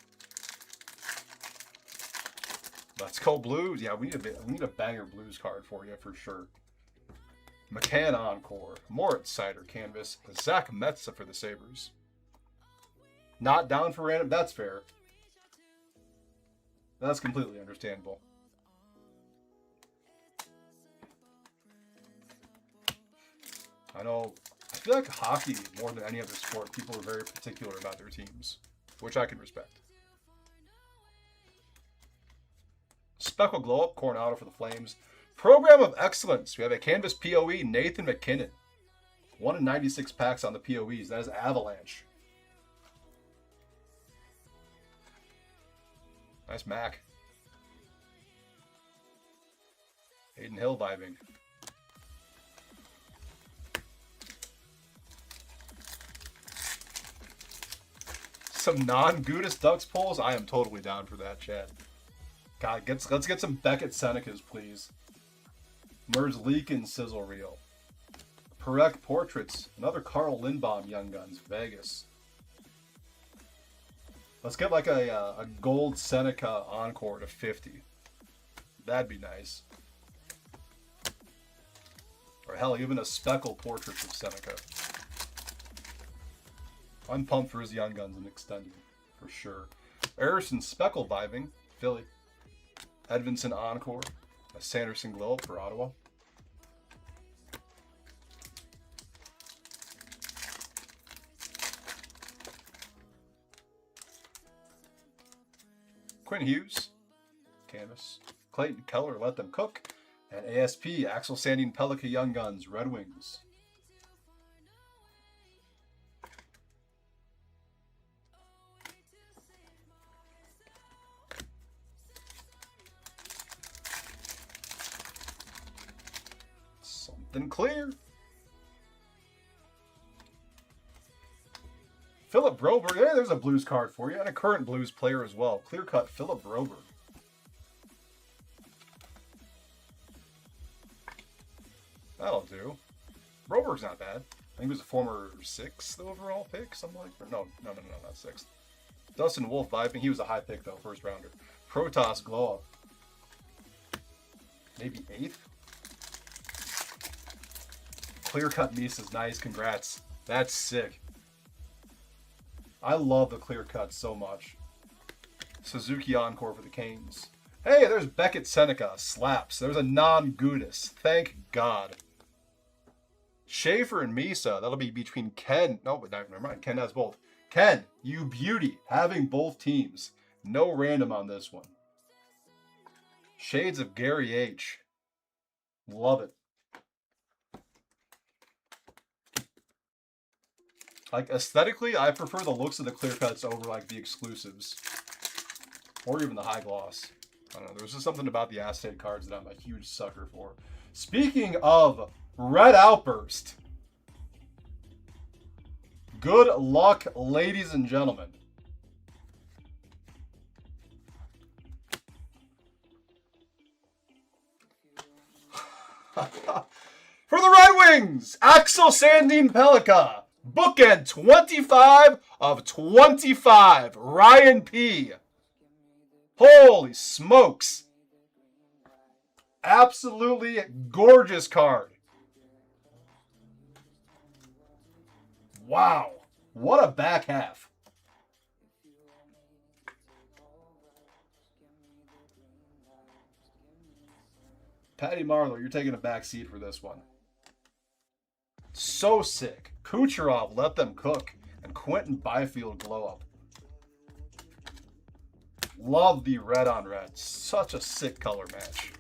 Let's go Blues. Yeah, we need a banger Blues card for you for sure. McCann Encore. Moritz Sider canvas. Zach Metza for the Sabres. Not down for random. That's fair. That's completely understandable. I know. I feel like hockey, more than any other sport, people are very particular about their teams, which I can respect. Speckle Glow Up, Coronado for the Flames. Program of Excellence. We have a canvas POE, Nathan McKinnon. 1 in 96 packs on the POEs. That is Avalanche. Nice Mac. Hayden Hill vibing. Some non-Gudis Ducks pulls. I am totally down for that, Chad. God, let's get some Beckett Senecas, please. Merz Leakin sizzle reel. Perek Portraits. Another Carl Lindbaum Young Guns, Vegas. Let's get like a gold Seneca Encore to 50. That'd be nice. Or Hell, even a speckle portrait of Seneca. I'm pumped for his Young Guns and extended, for sure. Harrison Speckle vibing, Philly. Edvinson Encore, a Sanderson Glow Up for Ottawa. Quinn Hughes, Canvas. Clayton Keller, Let Them Cook. And ASP, Axel Sandine Pellica Young Guns, Red Wings. Something clear. Philip Broberg. Hey, there's a Blues card for you. And a current Blues player as well. Clear cut Philip Broberg. That'll do. Broberg's not bad. I think he was a former 6th overall pick, something like that. No, not 6th. Dustin Wolf vibing. He was a high pick, though, first rounder. Protoss Glow Up. Maybe 8th? Clear cut Misa's nice. Congrats. That's sick. I love the clear cut so much. Suzuki Encore for the Canes. Hey, there's Beckett Seneca. Slaps. There's a non-Gudis. Thank God. Schaefer and Misa. That'll be between Ken. No, but never mind. Ken has both. Ken, you beauty. Having both teams. No random on this one. Shades of Gary H. Love it. Like, aesthetically, I prefer the looks of the clear cuts over, like, the exclusives. Or even the high gloss. I don't know. There's just something about the acetate cards that I'm a huge sucker for. Speaking of Red Outburst. Good luck, ladies and gentlemen. For the Red Wings, Axel Sandine Pellica. Bookend 25 of 25. Ryan P. Holy smokes. Absolutely gorgeous card. Wow. What a back half. Patty Marlowe, you're taking a back seat for this one. So sick. Kucherov, Let Them Cook. And Quentin Byfield Glow Up. Love the red on red. Such a sick color match.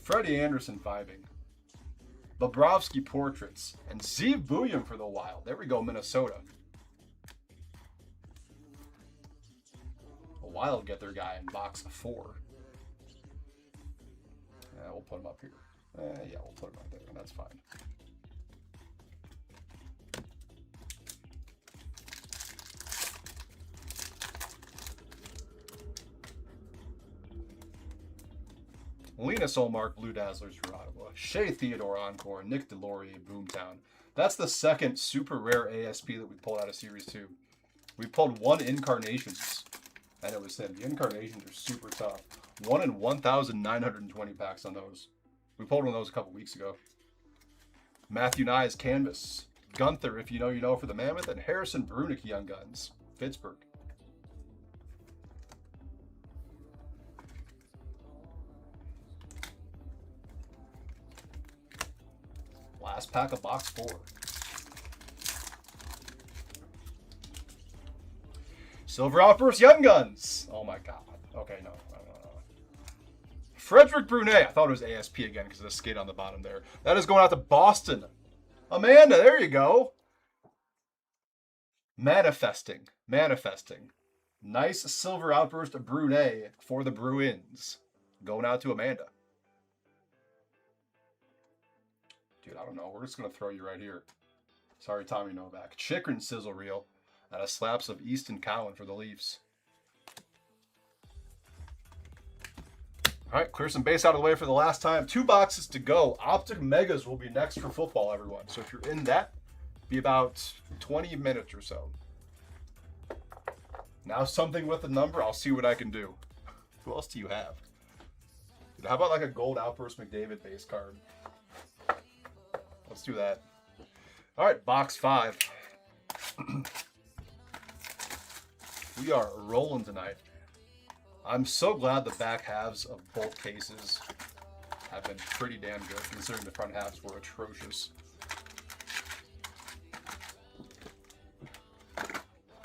Freddie Anderson vibing. Bobrovsky Portraits. And Zeev Buium for the Wild. There we go, Minnesota. The Wild get their guy in box of 4. Yeah, we'll put him up here. Yeah, we'll put him right there. That's fine. Lena Solmark, Blue Dazzlers for Ottawa. Shea Theodore Encore. Nick Delorier, Boomtown. That's the second super rare ASP that we pulled out of Series 2. We pulled 1 Incarnations. And it was him. The Incarnations are super tough. 1 in 1,920 packs on those. We pulled one of those a couple weeks ago. Matthew Nye's Canvas. Gunther, If You Know, You Know for the Mammoth. And Harrison Brunick Young Guns. Pittsburgh. Last pack of box 4. Silver Outburst Young Guns. Oh my god. Okay, no. Frederick Brunet. I thought it was ASP again because of the skate on the bottom there. That is going out to Boston. Amanda, there you go. Manifesting. Nice Silver Outburst Brunet for the Bruins. Going out to Amanda. Dude, I don't know. We're just going to throw you right here. Sorry, Tommy Novak. Chikrin Sizzle Reel. And a slaps of Easton Cowan for the Leafs. All right, clear some base out of the way for the last time. 2 boxes to go. Optic Megas will be next for football, everyone. So if you're in that, be about 20 minutes or so. Now something with a number. I'll see what I can do. Who else do you have? Dude, how about like a gold Outburst McDavid base card? Let's do that. All right, box 5. We are rolling tonight. I'm so glad the back halves of both cases have been pretty damn good, considering the front halves were atrocious.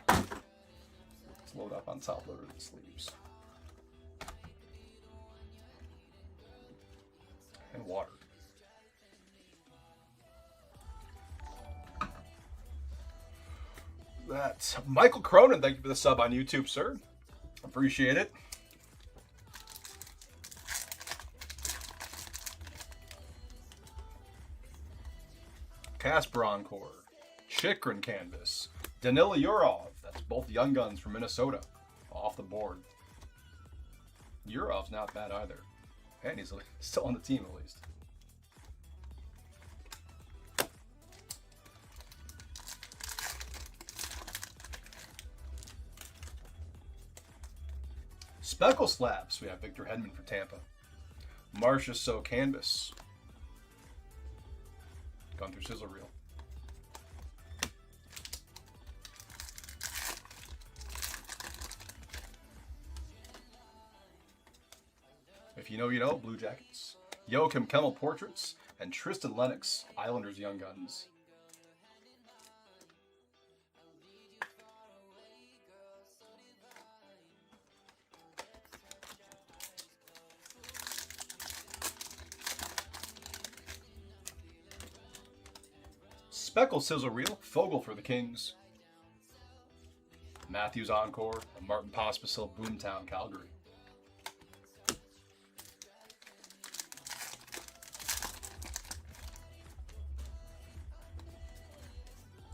Let's load up on top loader the sleeves. And water. That's Michael Cronin. Thank you for the sub on YouTube, sir. Appreciate it. Casper Encore, Chikrin Canvas, Danila Yurov. That's both young guns from Minnesota off the board. Yurov's not bad either. And he's still on the team at least. Speckle Slabs. We have Victor Hedman for Tampa. Marcia So Canvas. Gone through sizzle reel. If you know, you know. Blue Jackets. Joachim Kemmel Portraits. And Tristan Lennox, Islanders Young Guns. Speckle Sizzle Reel, Fogle for the Kings. Matthews Encore, and Martin Pospisil, Boomtown, Calgary.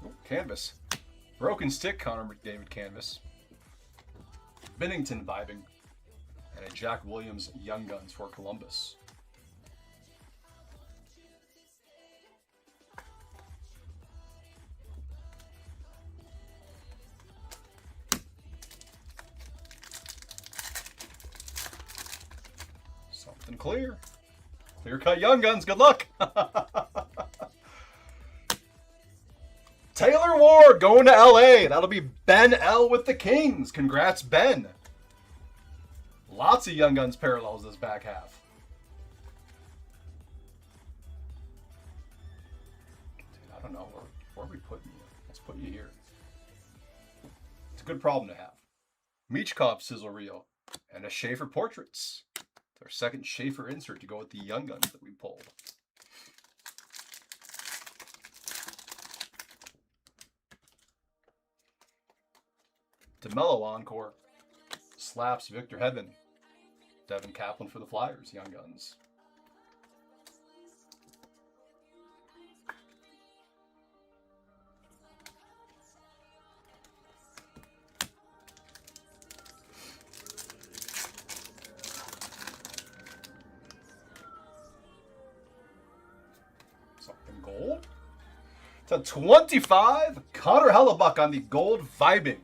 Oh, canvas. Broken Stick, Connor McDavid Canvas. Binnington Vibing. And a Jack Williams Young Guns for Columbus. Something clear. Clear cut Young Guns. Good luck. Taylor Ward going to LA. That'll be Ben L with the Kings. Congrats, Ben. Lots of Young Guns parallels this back half. Dude, I don't know. Where are we putting you? Let's put you here. It's a good problem to have. Michkov Sizzle Reel and a Schaefer Portraits. Our second Schaefer insert to go with the Young Guns that we pulled. DeMello Encore. Slaps Victor Hedman. Devin Kaplan for the Flyers, Young Guns. Something gold. To 25, Connor Hellebuck on the gold vibing.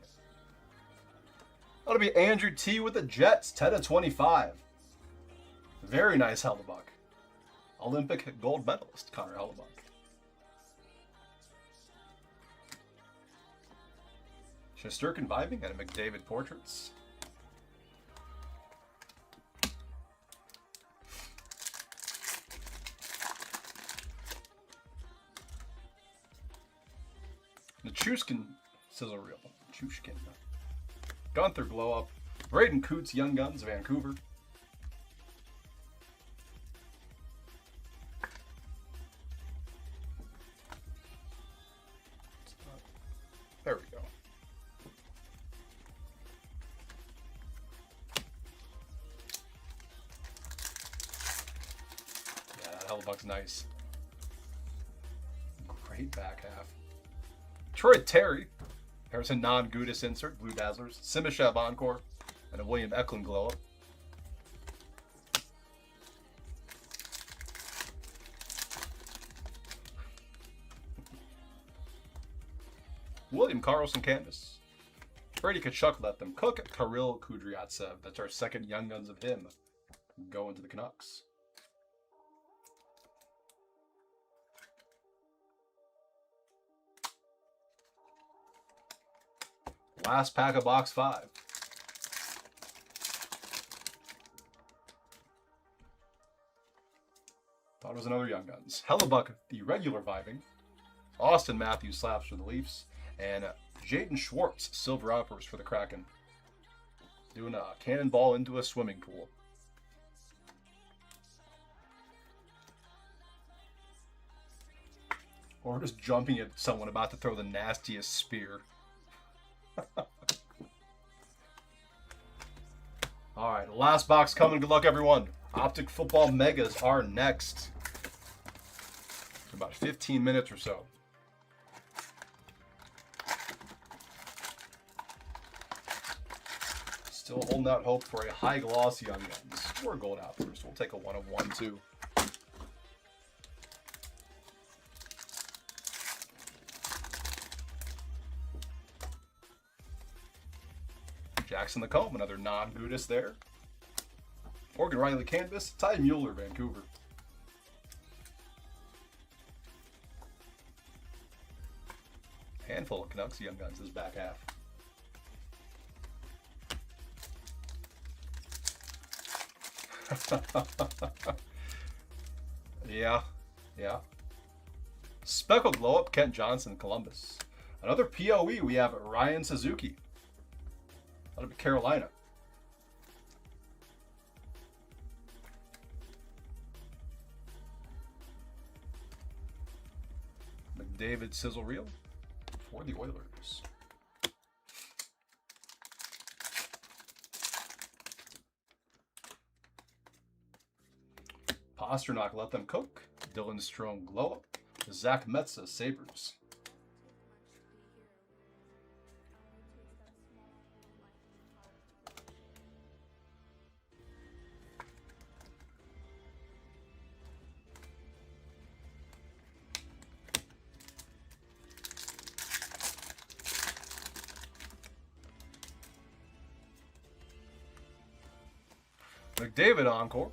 That'll be Andrew T with the Jets, 10 of 25. Very nice Hellebuck. Olympic gold medalist, Connor Hellebuck. Shesterkin vibing and a McDavid Portraits. Nichushkin Sizzle Reel. Nichushkin. Gunther Glow Up. Braden Coots Young Guns, Vancouver. There we go. Yeah, that Hellebuck's nice. Great back half. Troy Terry. Harrison Non-Gudis insert, Blue Dazzlers. Simishev Encore, and a William Eklund Glow Up. William Karlsson Canvas. Brady Tkachuk Let Them Cook. Kirill Kudryavtsev. That's our second Young Guns of him. going to the Canucks. Last pack of box 5. Thought it was another Young Guns. Hellebuck, the regular vibing. Austin Matthews slaps for the Leafs. And Jaden Schwartz, silver outburst for the Kraken. Doing a cannonball into a swimming pool. Or just jumping at someone about to throw the nastiest spear. Alright, last box coming. Good luck, everyone. Optic Football Megas are next. For about 15 minutes or so. Still holding out hope for a high glossy Young Guns. Or gold outburst. We'll take a 1 of 1 too. Jackson LeCombe, another non-Gudis there. Morgan Riley canvas. Ty Mueller, Vancouver. Handful of Canucks Young Guns this back half. Yeah. Speckled glow up, Kent Johnson, Columbus. Another POE, we have Ryan Suzuki. That'll be Carolina. McDavid sizzle reel for the Oilers. Pasternak, let them cook. Dylan Strome, glow up. Zach Metza, Sabres. McDavid encore.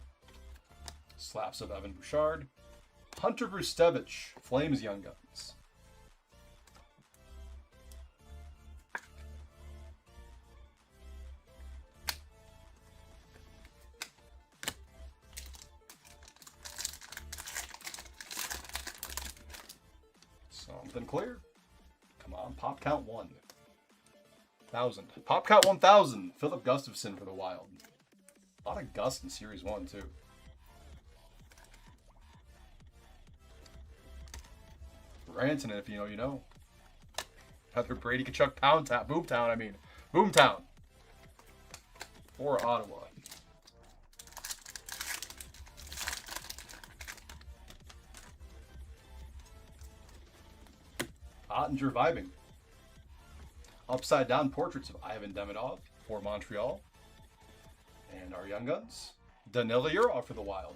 Slaps of Evan Bouchard. Hunter Brustevich, Flames Young Guns. Something clear. Come on, pop count 1,000. Pop count 1,000. Philip Gustafson for the Wild. A lot of Gus in Series 1, too. Rantanen, if you know, you know. Heather Brady Kachuk Boomtown. For Ottawa. Ottinger vibing. Upside down portraits of Ivan Demidov for Montreal. And our Young Guns. Danila Yurov for the Wild.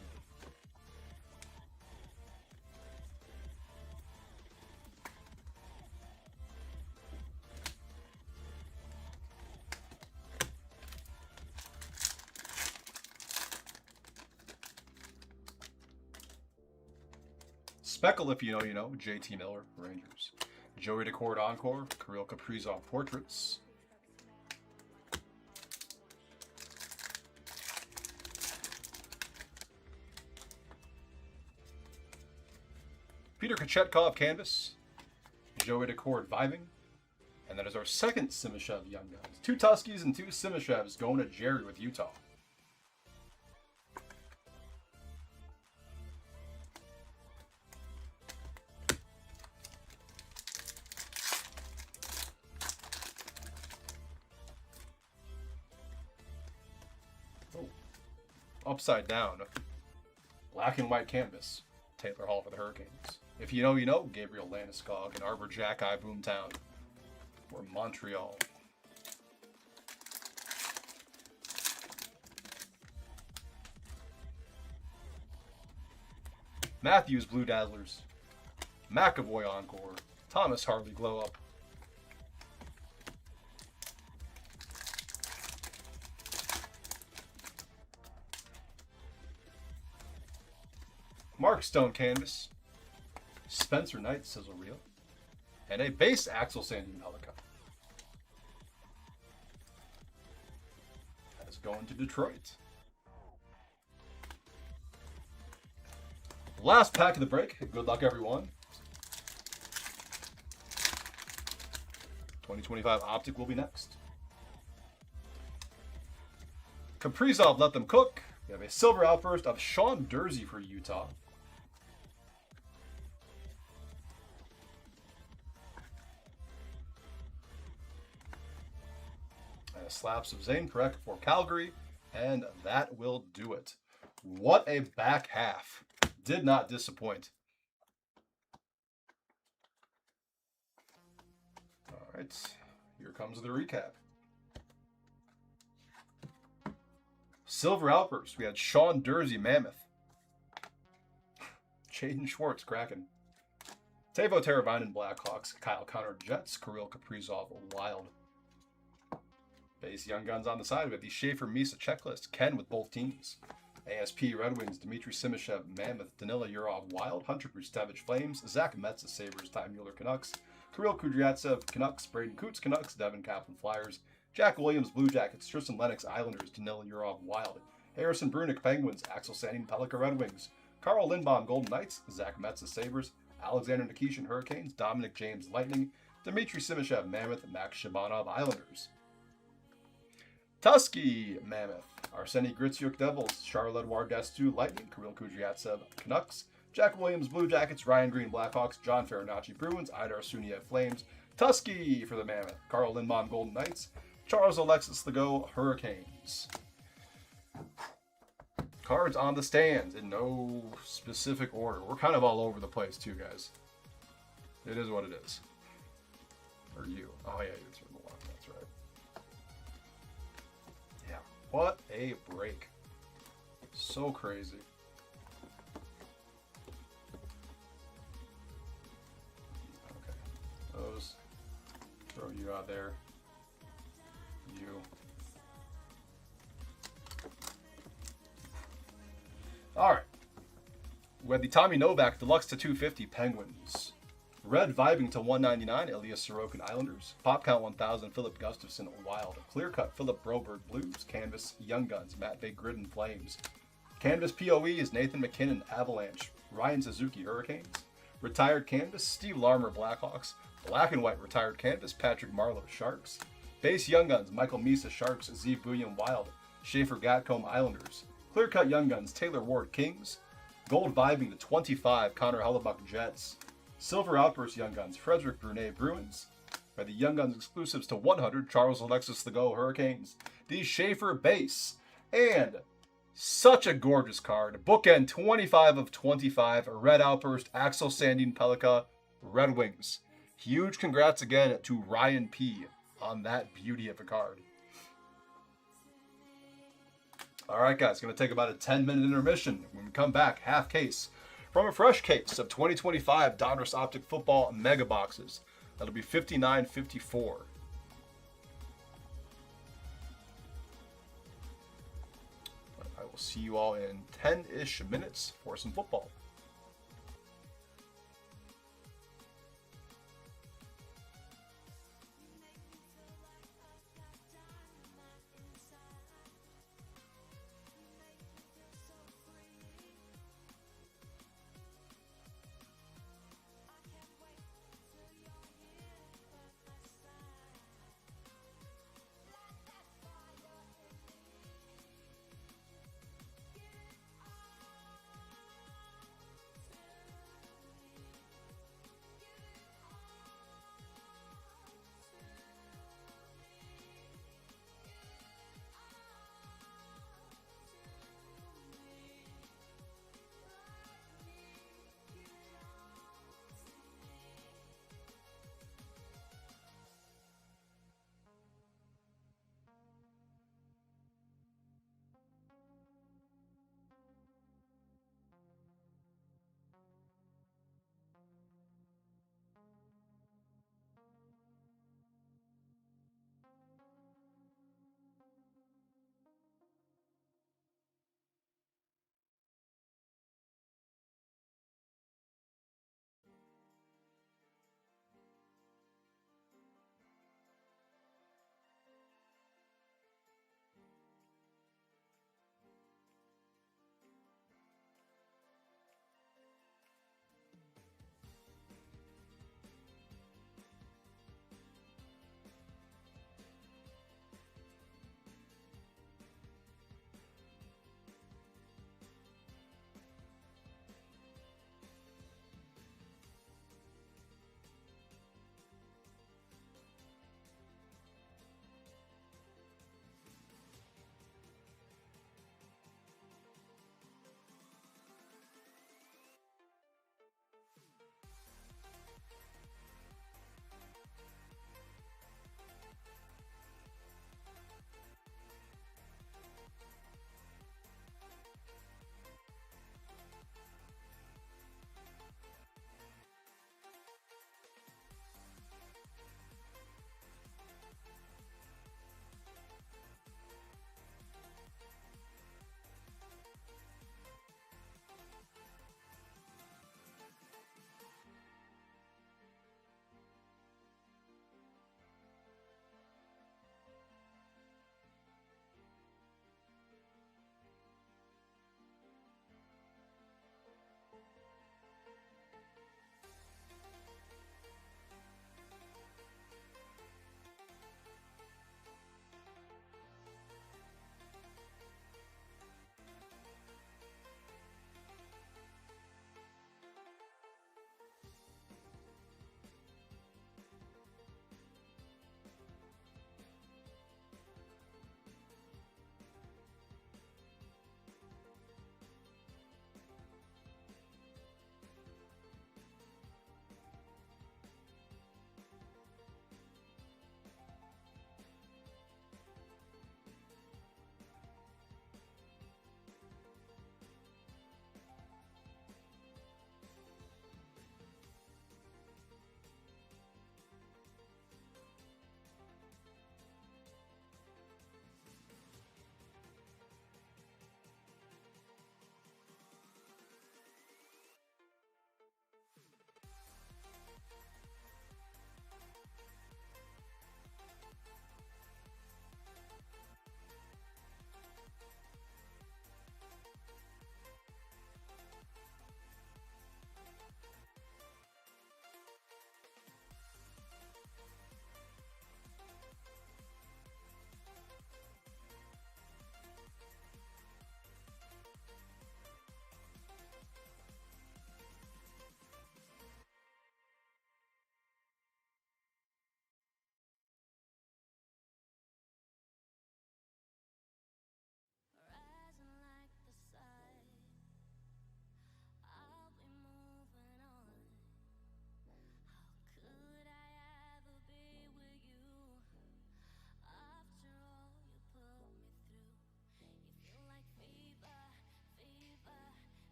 Speckle, if you know, you know. JT Miller, Rangers. Joey Decord encore. Kirill Kaprizov portraits. Peter Kochetkov canvas. Joey Decord vibing. And that is our second Simashev Young Guns. 2 Tuskies and 2 Simashevs going to Jerry with Utah. Upside down. Black and white canvas. Taylor Hall for the Hurricanes. If you know, you know. Gabriel Landeskog and Arbor Jackeye Boomtown for Montreal. Matthews Blue Dazzlers. McAvoy encore. Thomas Harley glow up. Mark Stone Canvas, Spencer Knight Sizzle Reel, and a base Axel Sandin Pelica. That's going to Detroit. Last pack of the break. Good luck, everyone. 2025 Optic will be next. Kaprizov, let them cook. We have a silver outburst of Sean Durzi for Utah. And a slaps of Zane Perek for Calgary. And that will do it. What a back half. Did not disappoint. All right, here comes the recap. Silver Outburst, we had Sean Durzi, Mammoth. Jaden Schwartz, Kraken. Teuvo Teravainen, Blackhawks. Kyle Connor, Jets. Kirill Kaprizov, Wild. Base Young Guns on the side. We have the Schaefer Misa checklist. Ken with both teams. ASP Red Wings, Dmitry Simashev, Mammoth, Danila Yurov, Wild, Hunter Brustevich, Flames, Zach Metza, Sabres, Ty Mueller, Canucks, Kirill Kudryavtsev, Canucks, Braden Coots, Canucks, Devin Kaplan, Flyers, Jack Williams, Blue Jackets, Tristan Lennox, Islanders, Danila Yurov, Wild, Harrison Brunick, Penguins, Axel Sandin, Pelica, Red Wings, Carl Lindbaum, Golden Knights, Zach Metza, Sabres, Alexander Nikishin, Hurricanes, Dominic James, Lightning, Dmitry Simashev, Mammoth, Max Shabanov, Islanders. Tusky, Mammoth, Arseny Gritsyuk, Devils, Charles-Edouard Destu, Lightning, Kirill Kudryavtsev, Canucks, Jack Williams, Blue Jackets, Ryan Green, Blackhawks, John Farinacci, Bruins, Idar Suniev, Flames, Tusky for the Mammoth, Carl Lindbaum, Golden Knights, Charles Alexis Legault, Hurricanes. Cards on the stands in no specific order. We're kind of all over the place too, guys. It is what it is. Or you. Oh yeah, you're turning the lock. That's right. Yeah. What a break. So crazy. Okay. Those. Throw you out there. You. All right. We have the Tommy Novak Deluxe to 250 Penguins. Red Vibing to 199 Elias Sorokin Islanders. Pop Count 1000 Philip Gustafson Wild. Clear Cut Philip Broberg Blues. Canvas Young Guns Matt Bay Gridden Flames. Canvas POE is Nathan McKinnon Avalanche. Ryan Suzuki Hurricanes. Retired Canvas Steve Larmer Blackhawks. Black and White Retired Canvas Patrick Marleau Sharks. Base Young Guns Michael Misa Sharks. Z Bouillon Wild. Schaefer Gatcombe Islanders. Clear Cut Young Guns Taylor Ward Kings. Gold Vibing to 25 Connor Hellebuck Jets. Silver Outburst Young Guns Frederick Brunet Bruins. By the Young Guns exclusives to 100 Charles Alexis Legault Hurricanes. The Schaefer Base. And such a gorgeous card. Bookend 25 of 25 Red Outburst Axel Sandin Pelica Red Wings. Huge congrats again to Ryan P on that beauty of a card. All right, guys, going to take about a 10-minute intermission. When we come back, half case from a fresh case of 2025 DONRUSS Optic Football Mega Boxes. That'll be $59.54. I will see you all in 10-ish minutes for some football.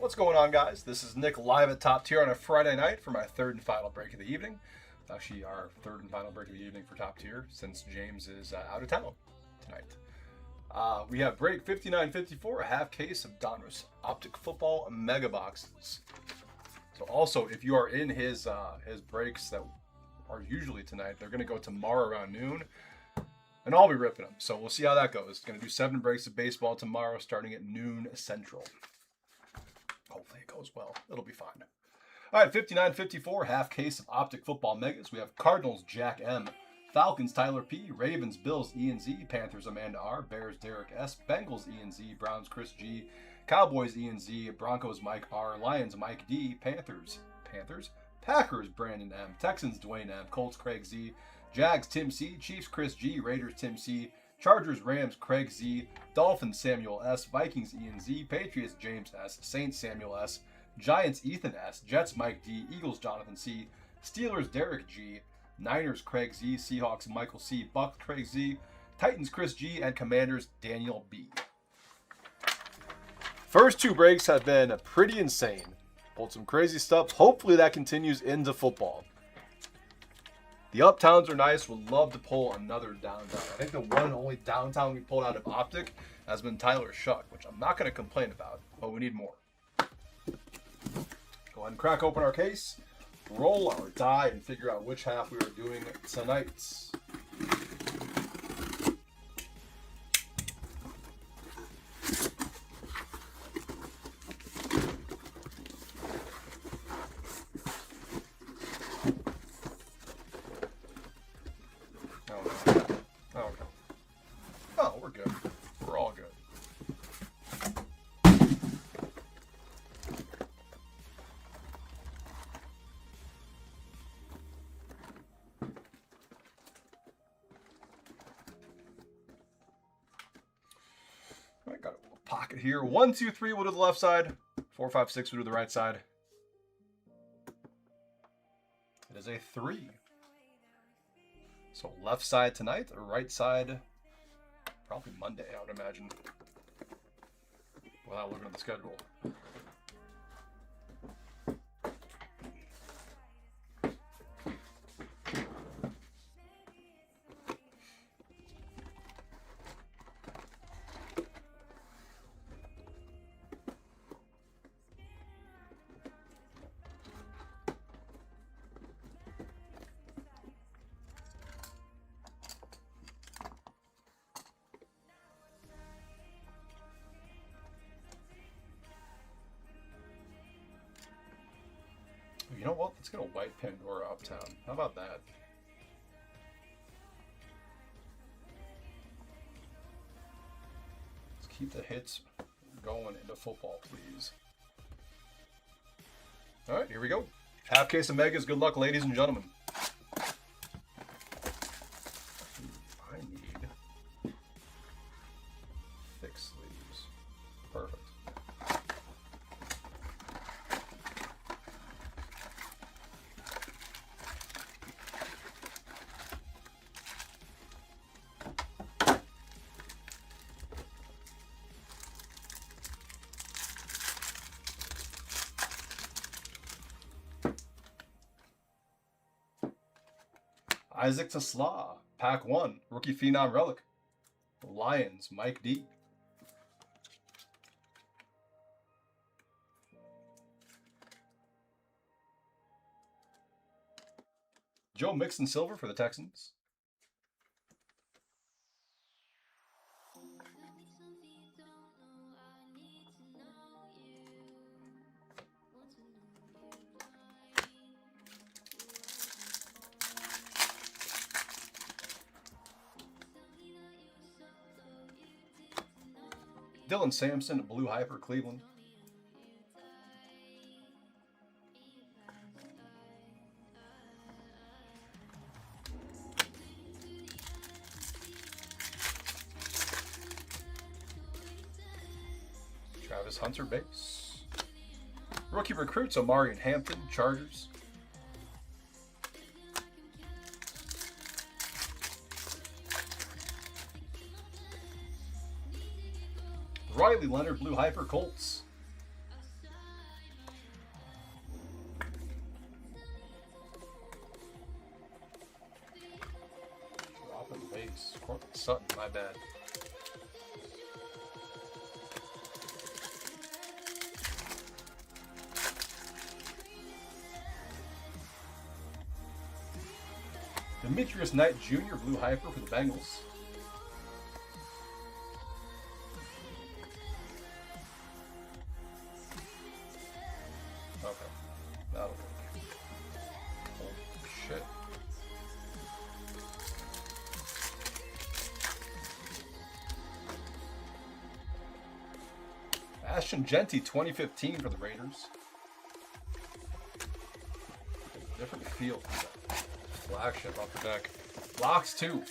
What's going on, guys? This is Nick live at Top Tier on a Friday night for my third and final break of the evening. It's actually our third and final break of the evening for Top Tier since James is out of town tonight. We have break 5954, a half case of DONRUSS Optic Football Mega Boxes. So also, if you are in his breaks that are usually tonight, they're going to go tomorrow around noon. And I'll be ripping them. So we'll see how that goes. Going to do 7 breaks of baseball tomorrow starting at noon Central. Hopefully it goes well. It'll be fine. All right, 5954, half case of Optic Football Megas. We have Cardinals Jack M, Falcons Tyler P, Ravens Bills Ian Z, Panthers Amanda R, Bears Derek S, Bengals Ian Z, Browns Chris G, Cowboys Ian Z, Broncos Mike R, Lions Mike D, Packers Brandon M, Texans Dwayne M, Colts Craig Z, Jags Tim C, Chiefs Chris G, Raiders Tim C, Chargers Rams Craig Z, Dolphins Samuel S, Vikings Ian Z, Patriots James S, Saints Samuel S, Giants Ethan S, Jets Mike D, Eagles Jonathan C, Steelers Derek G, Niners Craig Z, Seahawks Michael C, Bucks Craig Z, Titans Chris G, and Commanders Daniel B. First 2 breaks have been pretty insane. Pulled some crazy stuff. Hopefully that continues into football. The uptowns are nice. Would love to pull another downtown. I think the one only downtown we pulled out of Optic has been Tyler Shuck, which I'm not going to complain about, but we need more. Go ahead and crack open our case, roll our die, and figure out which half we are doing tonight. Oh, we're good. We're all good. I got a little pocket here. 1, 2, 3 will do the left side. 4, 5, 6 will do the right side. It is a 3. So left side tonight, right side probably Monday, I would imagine, without looking at the schedule. You know what? Let's get a white Pandora uptown. How about that? Let's keep the hits going into football, please. All right, here we go. Half case of Megas. Good luck, ladies and gentlemen. I need thick sleeves. Perfect. Isaac Tesla, Pack 1, Rookie Phenom Relic. Lions, Mike D. Joe Mixon Silver for the Texans. Dylan Sampson, Blue Hyper, Cleveland. Travis Hunter, base. Rookie recruits, Omari and Hampton, Chargers. Riley Leonard, Blue Hyper, Colts. bad. Demetrius Knight Jr. Blue Hyper for the Bengals. Okay, that'll work. Holy shit. Ashton Genty 2015 for the Raiders. Different feel for that. Flagship upper deck. Locks 2.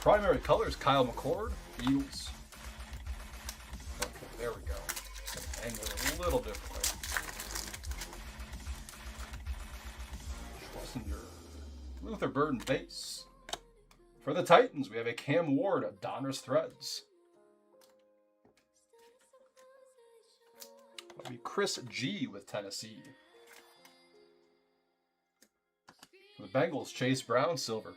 Primary colors, Kyle McCord, Eagles. Okay, there we go. Just gonna angle it a little differently. Schlesinger, Luther Burden base. For the Titans, we have a Cam Ward, DONRUSS Threads. That'll be Chris G with Tennessee. For the Bengals, Chase Brown, silver.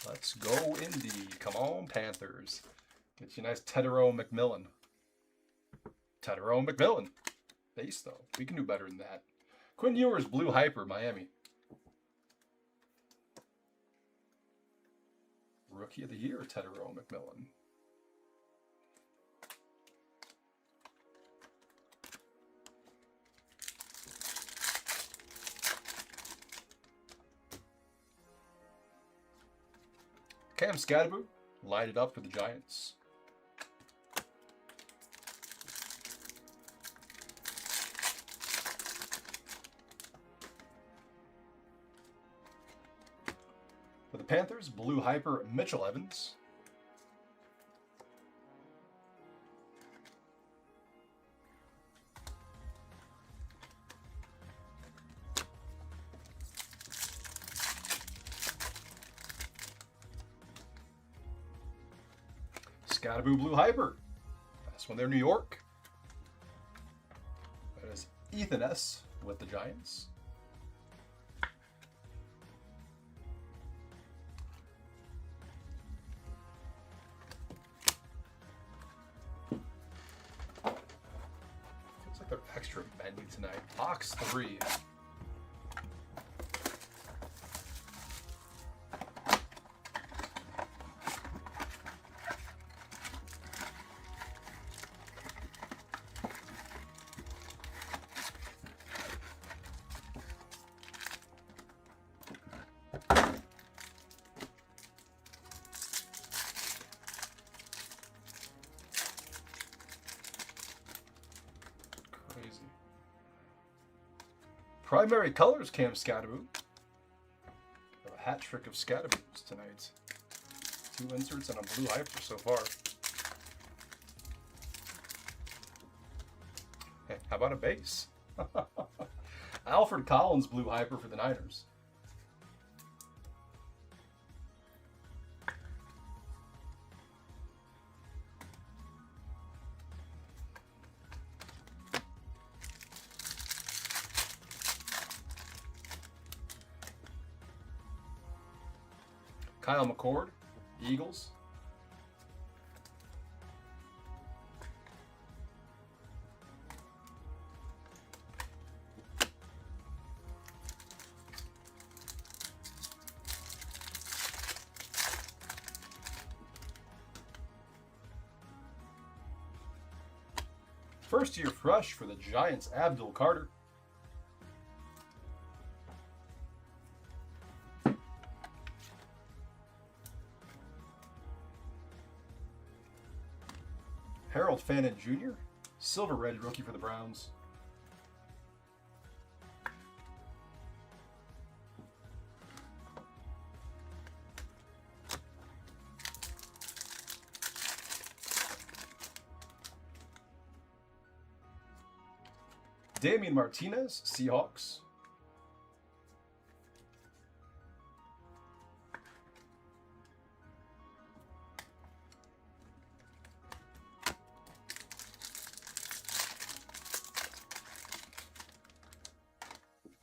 Let's go Indy. Come on, Panthers. Get you a nice Tedero McMillan. Tedero McMillan. Base, though. We can do better than that. Quinn Ewers, Blue Hyper, Miami. Rookie of the Year, Tedero McMillan. Cam Scadaboo, light it up for the Giants. For the Panthers, Blue Hyper, Mitchell Evans. Scadaboo Blue Hyper. That's when they're New York. That is Ethan S. with the Giants. Feels like they're extra bendy tonight. Box 3. Primary colors, Cam Scadaboo. A hat trick of Scadaboos tonight. 2 inserts and a Blue Hyper so far. Hey, how about a base? Alfred Collins Blue Hyper for the Niners. Kyle McCord, Eagles. First year fresh for the Giants, Abdul Carter. Harold Fannin Jr., Silver Red rookie for the Browns. Damian Martinez, Seahawks.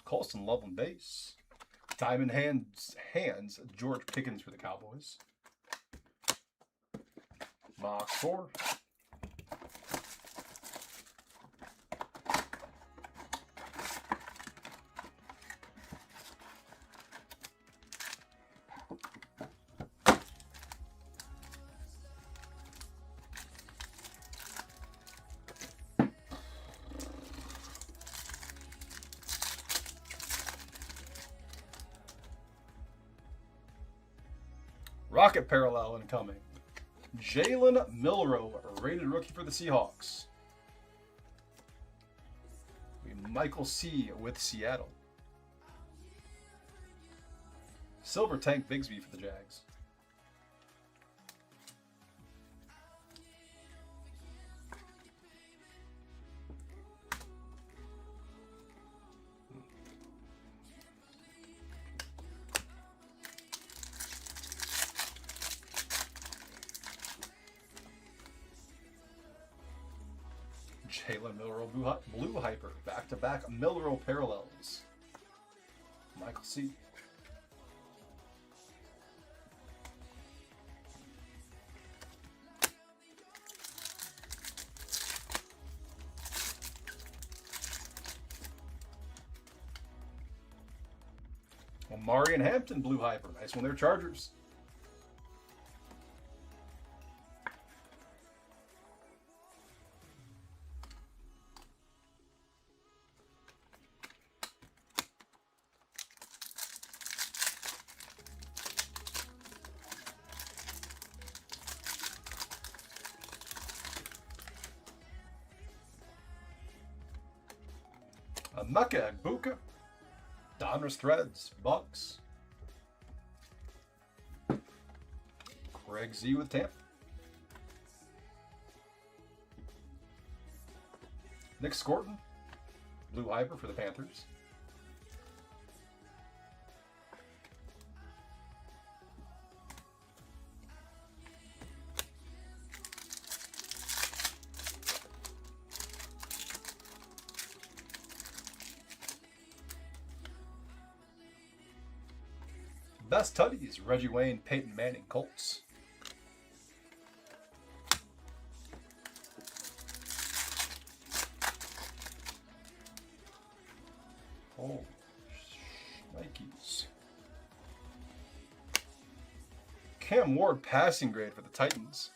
Colston Loveland base. Diamond hands, George Pickens for the Cowboys. Box 4. Rocket parallel incoming. Jalen Milroe, rated rookie for the Seahawks. Michael C. with Seattle. Silver Tank Bigsby for the Jags. Jalen Milroe Blue Hyper. Back-to-back Milroe parallels. Michael C. Marion Hampton Blue Hyper. Nice one there, Chargers. Mecca Buka. DONRUSS Threads, Bucks. Greg Z with Tampa. Nick Scorton, Blue Hyper for the Panthers. Best Tutties, Reggie Wayne, Peyton Manning, Colts. Oh, Nikes. Cam Ward, passing grade for the Titans.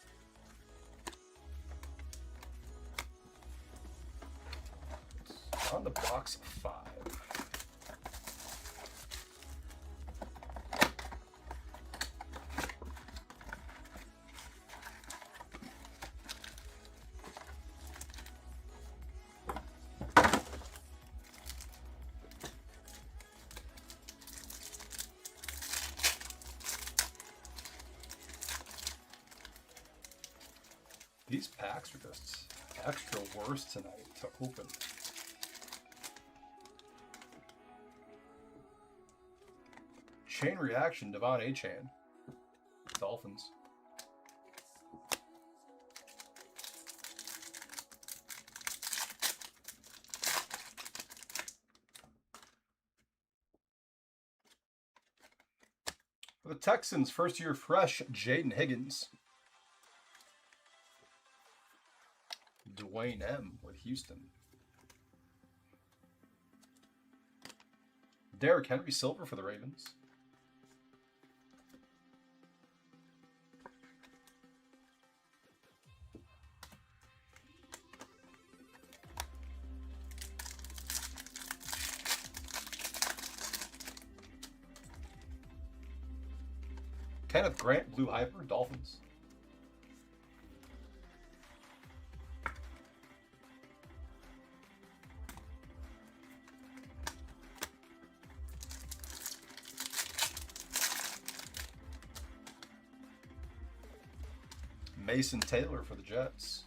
On the box 5. These packs are just extra worse tonight to open. Chain reaction, Devon Achane, Dolphins. For the Texans, first year fresh, Jaden Higgins. Dwayne M. with Houston. Derrick Henry silver for the Ravens. Kenneth Grant, Blue Hyper, Dolphins. Mason Taylor for the Jets.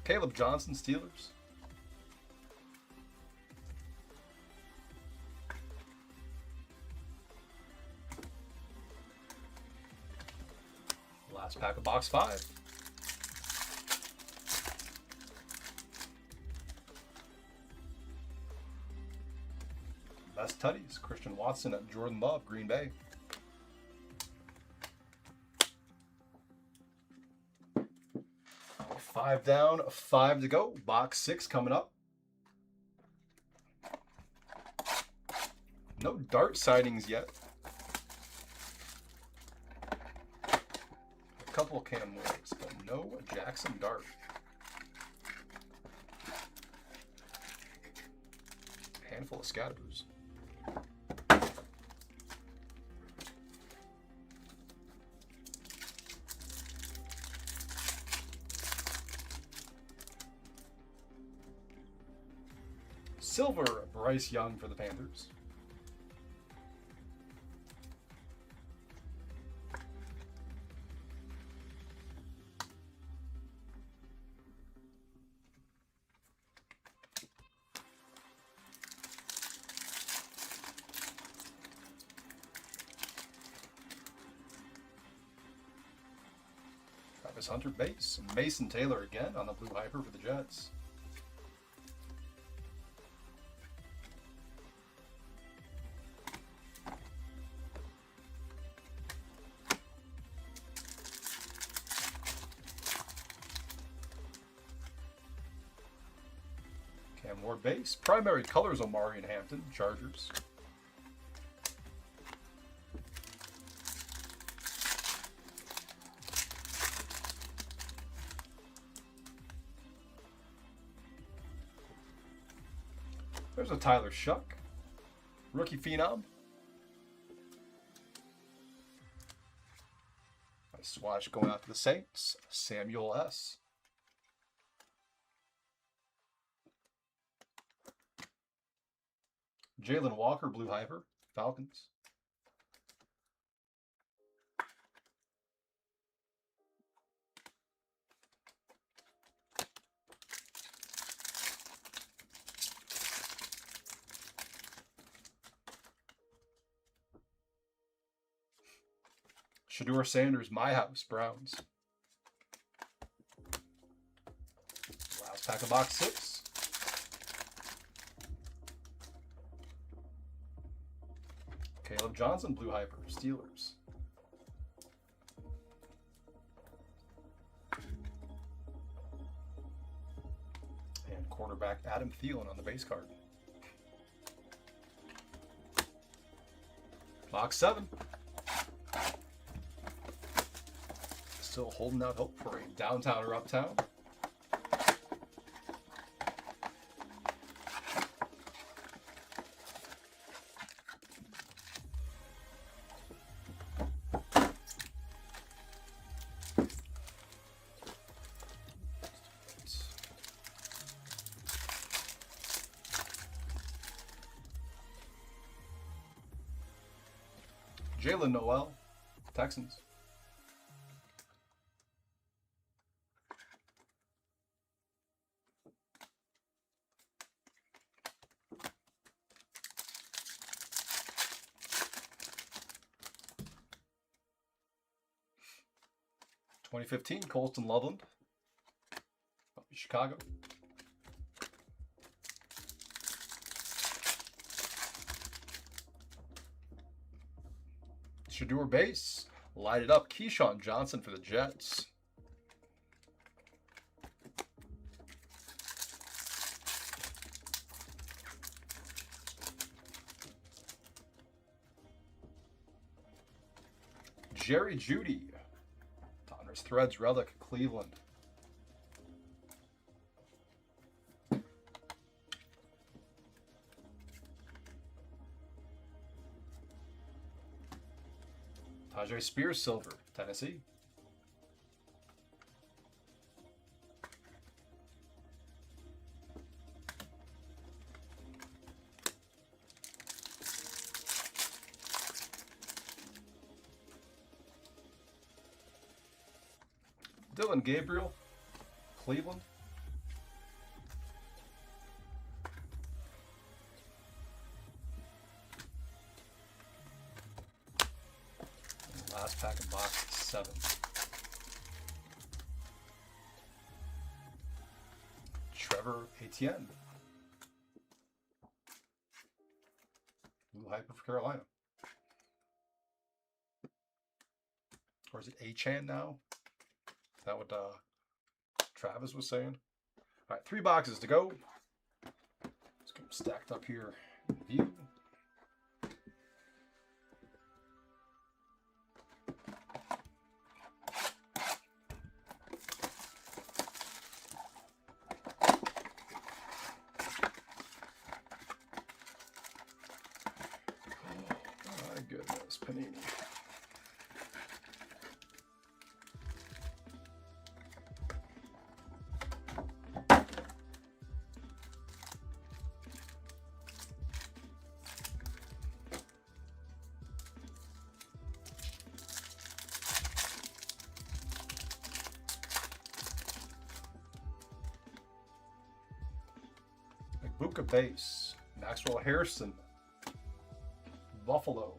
Caleb Johnson, Steelers. Last pack of box 5. Best tutties, Christian Watson at Jordan Love, Green Bay. Five down, 5 to go. Box 6 coming up. No Dart sightings yet. A couple of Cam Woods, but no Jackson Dart. Handful of Scatterboos. Silver, Bryce Young for the Panthers. Travis Hunter base. Mason Taylor again on the blue hyper for the Jets. Cam Ward base. Primary colors Omari and Hampton, Chargers. There's a Tyler Shuck. Rookie Phenom. Nice swatch going out to the Saints. Samuel S. Jalen Walker, blue hyper, Falcons. Shedeur Sanders, My House, Browns. Last pack of box 6. Caleb Johnson, blue hyper, Steelers. And quarterback Adam Thielen on the base card. Box 7. Still holding out hope for a downtown or uptown. Jalen Noel, Texans. (2015) Colston Loveland, Chicago. Shedeur base, light it up. Keyshawn Johnson for the Jets. Jerry Jeudy, DONRUSS Threads relic, Cleveland. Tajay Spears, silver, Tennessee. Dylan Gabriel, Cleveland. 7. Trevor Etienne. Blue Hyper for Carolina. Or is it A-Chan now? Is that what Travis was saying? All right, 3 boxes to go. Let's get them stacked up here in view. Oh my goodness, Panini. Buka base, Maxwell Harrison, Buffalo.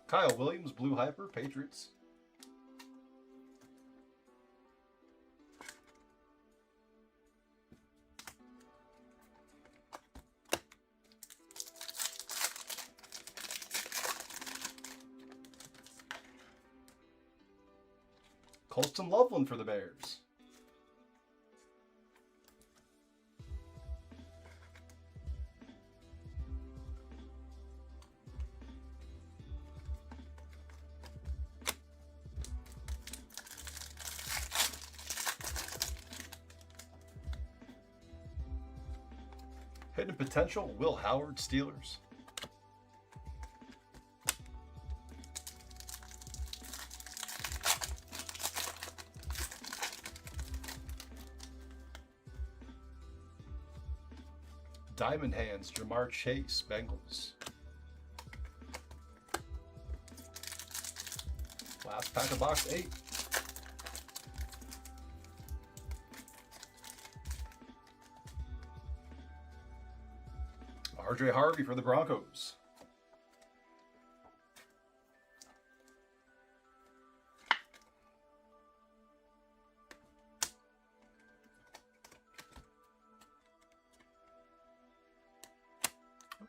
Kyle Williams, Blue Hyper, Patriots. Colston Loveland for the Bears. Hidden potential, Will Howard, Steelers. Diamond Hands, Jamar Chase, Bengals. Last pack of box 8. RJ Harvey for the Broncos.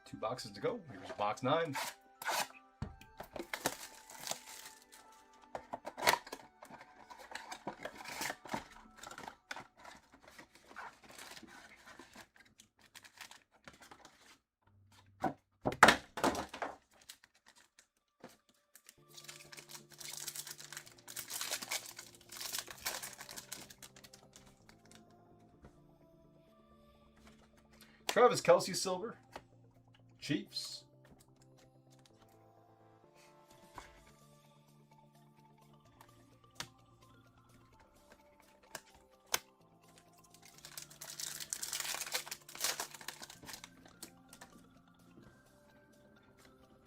Two boxes to go. Here's box 9. Travis Kelce, silver. Chiefs.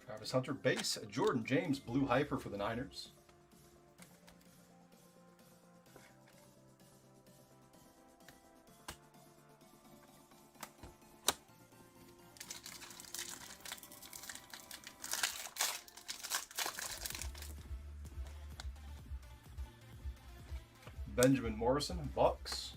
Travis Hunter, base. Jordan James, Blue Hyper for the Niners. Benjamin Morrison, Bucks.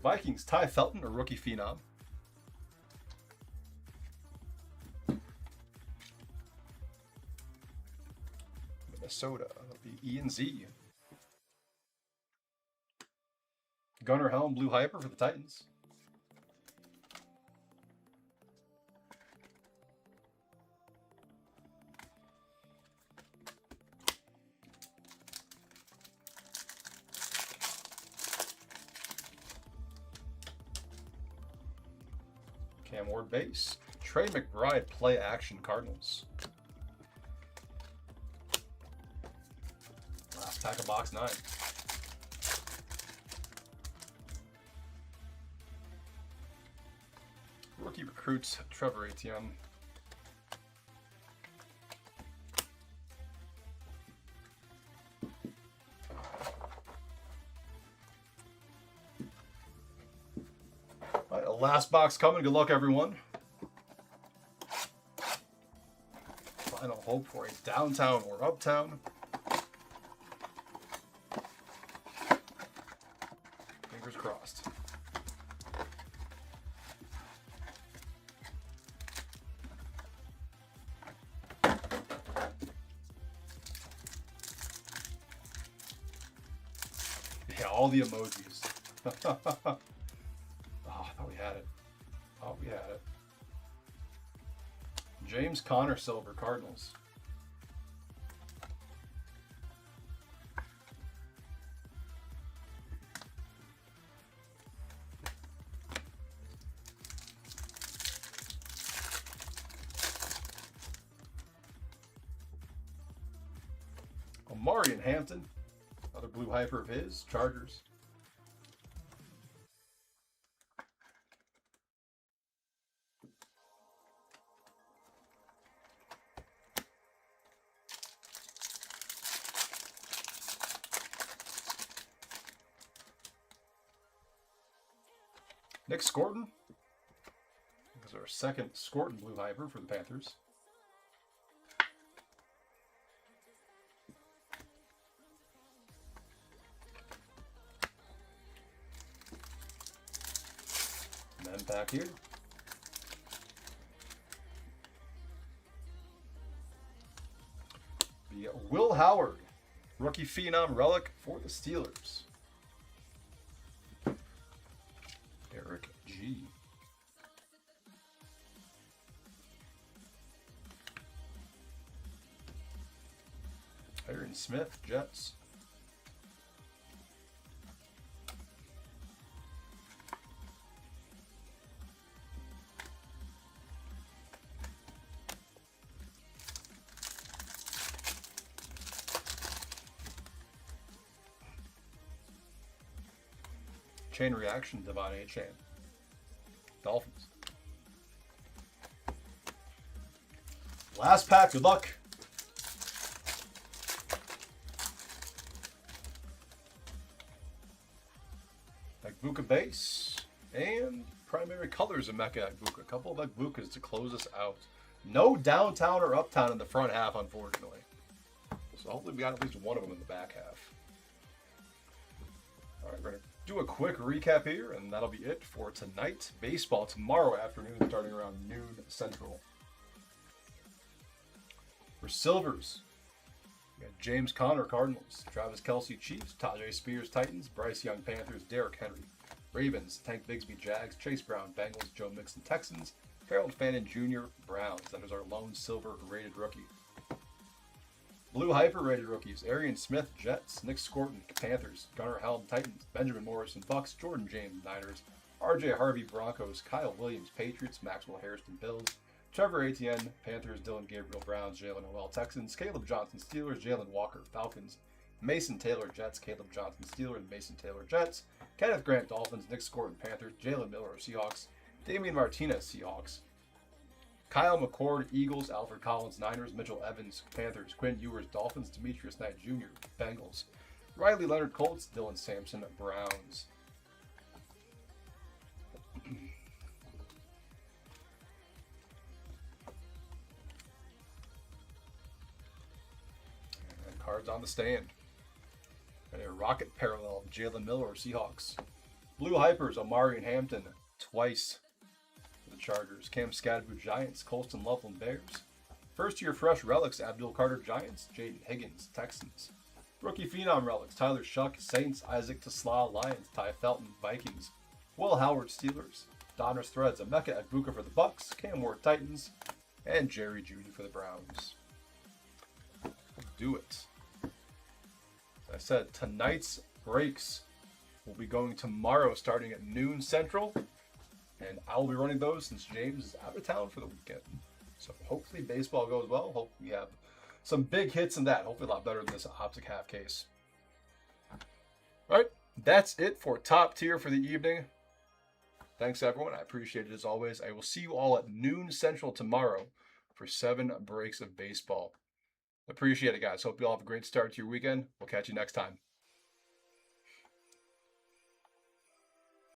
Vikings, Ty Felton, a rookie phenom. Minnesota, that'll be E and Z. Gunnar Helm, Blue Hyper for the Titans. Cam Ward base. Trey McBride play action Cardinals. Last pack of box 9. Rookie recruits Trevor Etienne. All right, last box coming. Good luck, everyone. Final hope for a downtown or uptown. Fingers crossed. Yeah, all the emojis. Oh, I thought we had it. Oh, we had it. James Conner silver Cardinals. Amari and Hampton. Another blue hyper of his. Chargers. Nick Scorton. This is our second Scorton blue hyper for the Panthers. And then back here. The Will Howard rookie phenom relic for the Steelers. Eric G. Aaron Smith, Jets. Chain reaction, Devon Achane. Dolphins. Last pack, good luck. Agbuka base and primary colors of Mecha Agbuka. A couple of Agbukas to close us out. No downtown or uptown in the front half, unfortunately. So hopefully we got at least one of them in the back half. All right, we're going to do a quick recap here, and that'll be it for tonight. Baseball tomorrow afternoon, starting around noon Central. For silvers, we got James Conner Cardinals, Travis Kelce Chiefs, Tajay Spears Titans, Bryce Young Panthers, Derrick Henry Ravens, Tank Bigsby Jags, Chase Brown Bengals, Joe Mixon Texans, Harold Fannin Jr. Browns. That is our lone silver rated rookie. Blue hyper rated rookies: Arian Smith Jets, Nick Scorton Panthers, Gunnar Helm Titans, Benjamin Morrison Bucks, Jordan James Niners, R.J. Harvey Broncos, Kyle Williams Patriots, Maxwell Harrison Bills, Trevor Etienne Panthers, Dylan Gabriel Browns, Jalen Noel Texans, Caleb Johnson Steelers, Jalen Walker Falcons, Mason Taylor Jets, Caleb Johnson Steelers, Mason Taylor Jets, Kenneth Grant Dolphins, Nick Scorton Panthers, Jalen Miller Seahawks, Damian Martinez Seahawks, Kyle McCord Eagles, Alfred Collins Niners, Mitchell Evans Panthers, Quinn Ewers Dolphins, Demetrius Knight Jr. Bengals, Riley Leonard Colts, Dylan Sampson Browns. And cards on the stand. And a rocket parallel of Jalen Miller Seahawks. Blue Hypers, Amari and Hampton twice. The Chargers, Cam Skadbu Giants, Colston Loveland Bears. First year fresh relics, Abdul Carter Giants, Jaden Higgins Texans. Rookie phenom relics, Tyler Shuck Saints, Isaac Tesla Lions, Ty Felton Vikings, Will Howard Steelers, DONRUSS Threads, Emeka Agbuka for the Bucks, Cam Ward Titans, and Jerry Jeudy for the Browns. Do it. As I said, tonight's breaks will be going tomorrow starting at noon Central. And I will be running those since James is out of town for the weekend. So hopefully baseball goes well. Hopefully we have some big hits in that. Hopefully a lot better than this Optic half case. All right, that's it for Top Tier for the evening. Thanks, everyone. I appreciate it as always. I will see you all at noon Central tomorrow for 7 breaks of baseball. Appreciate it, guys. Hope you all have a great start to your weekend. We'll catch you next time.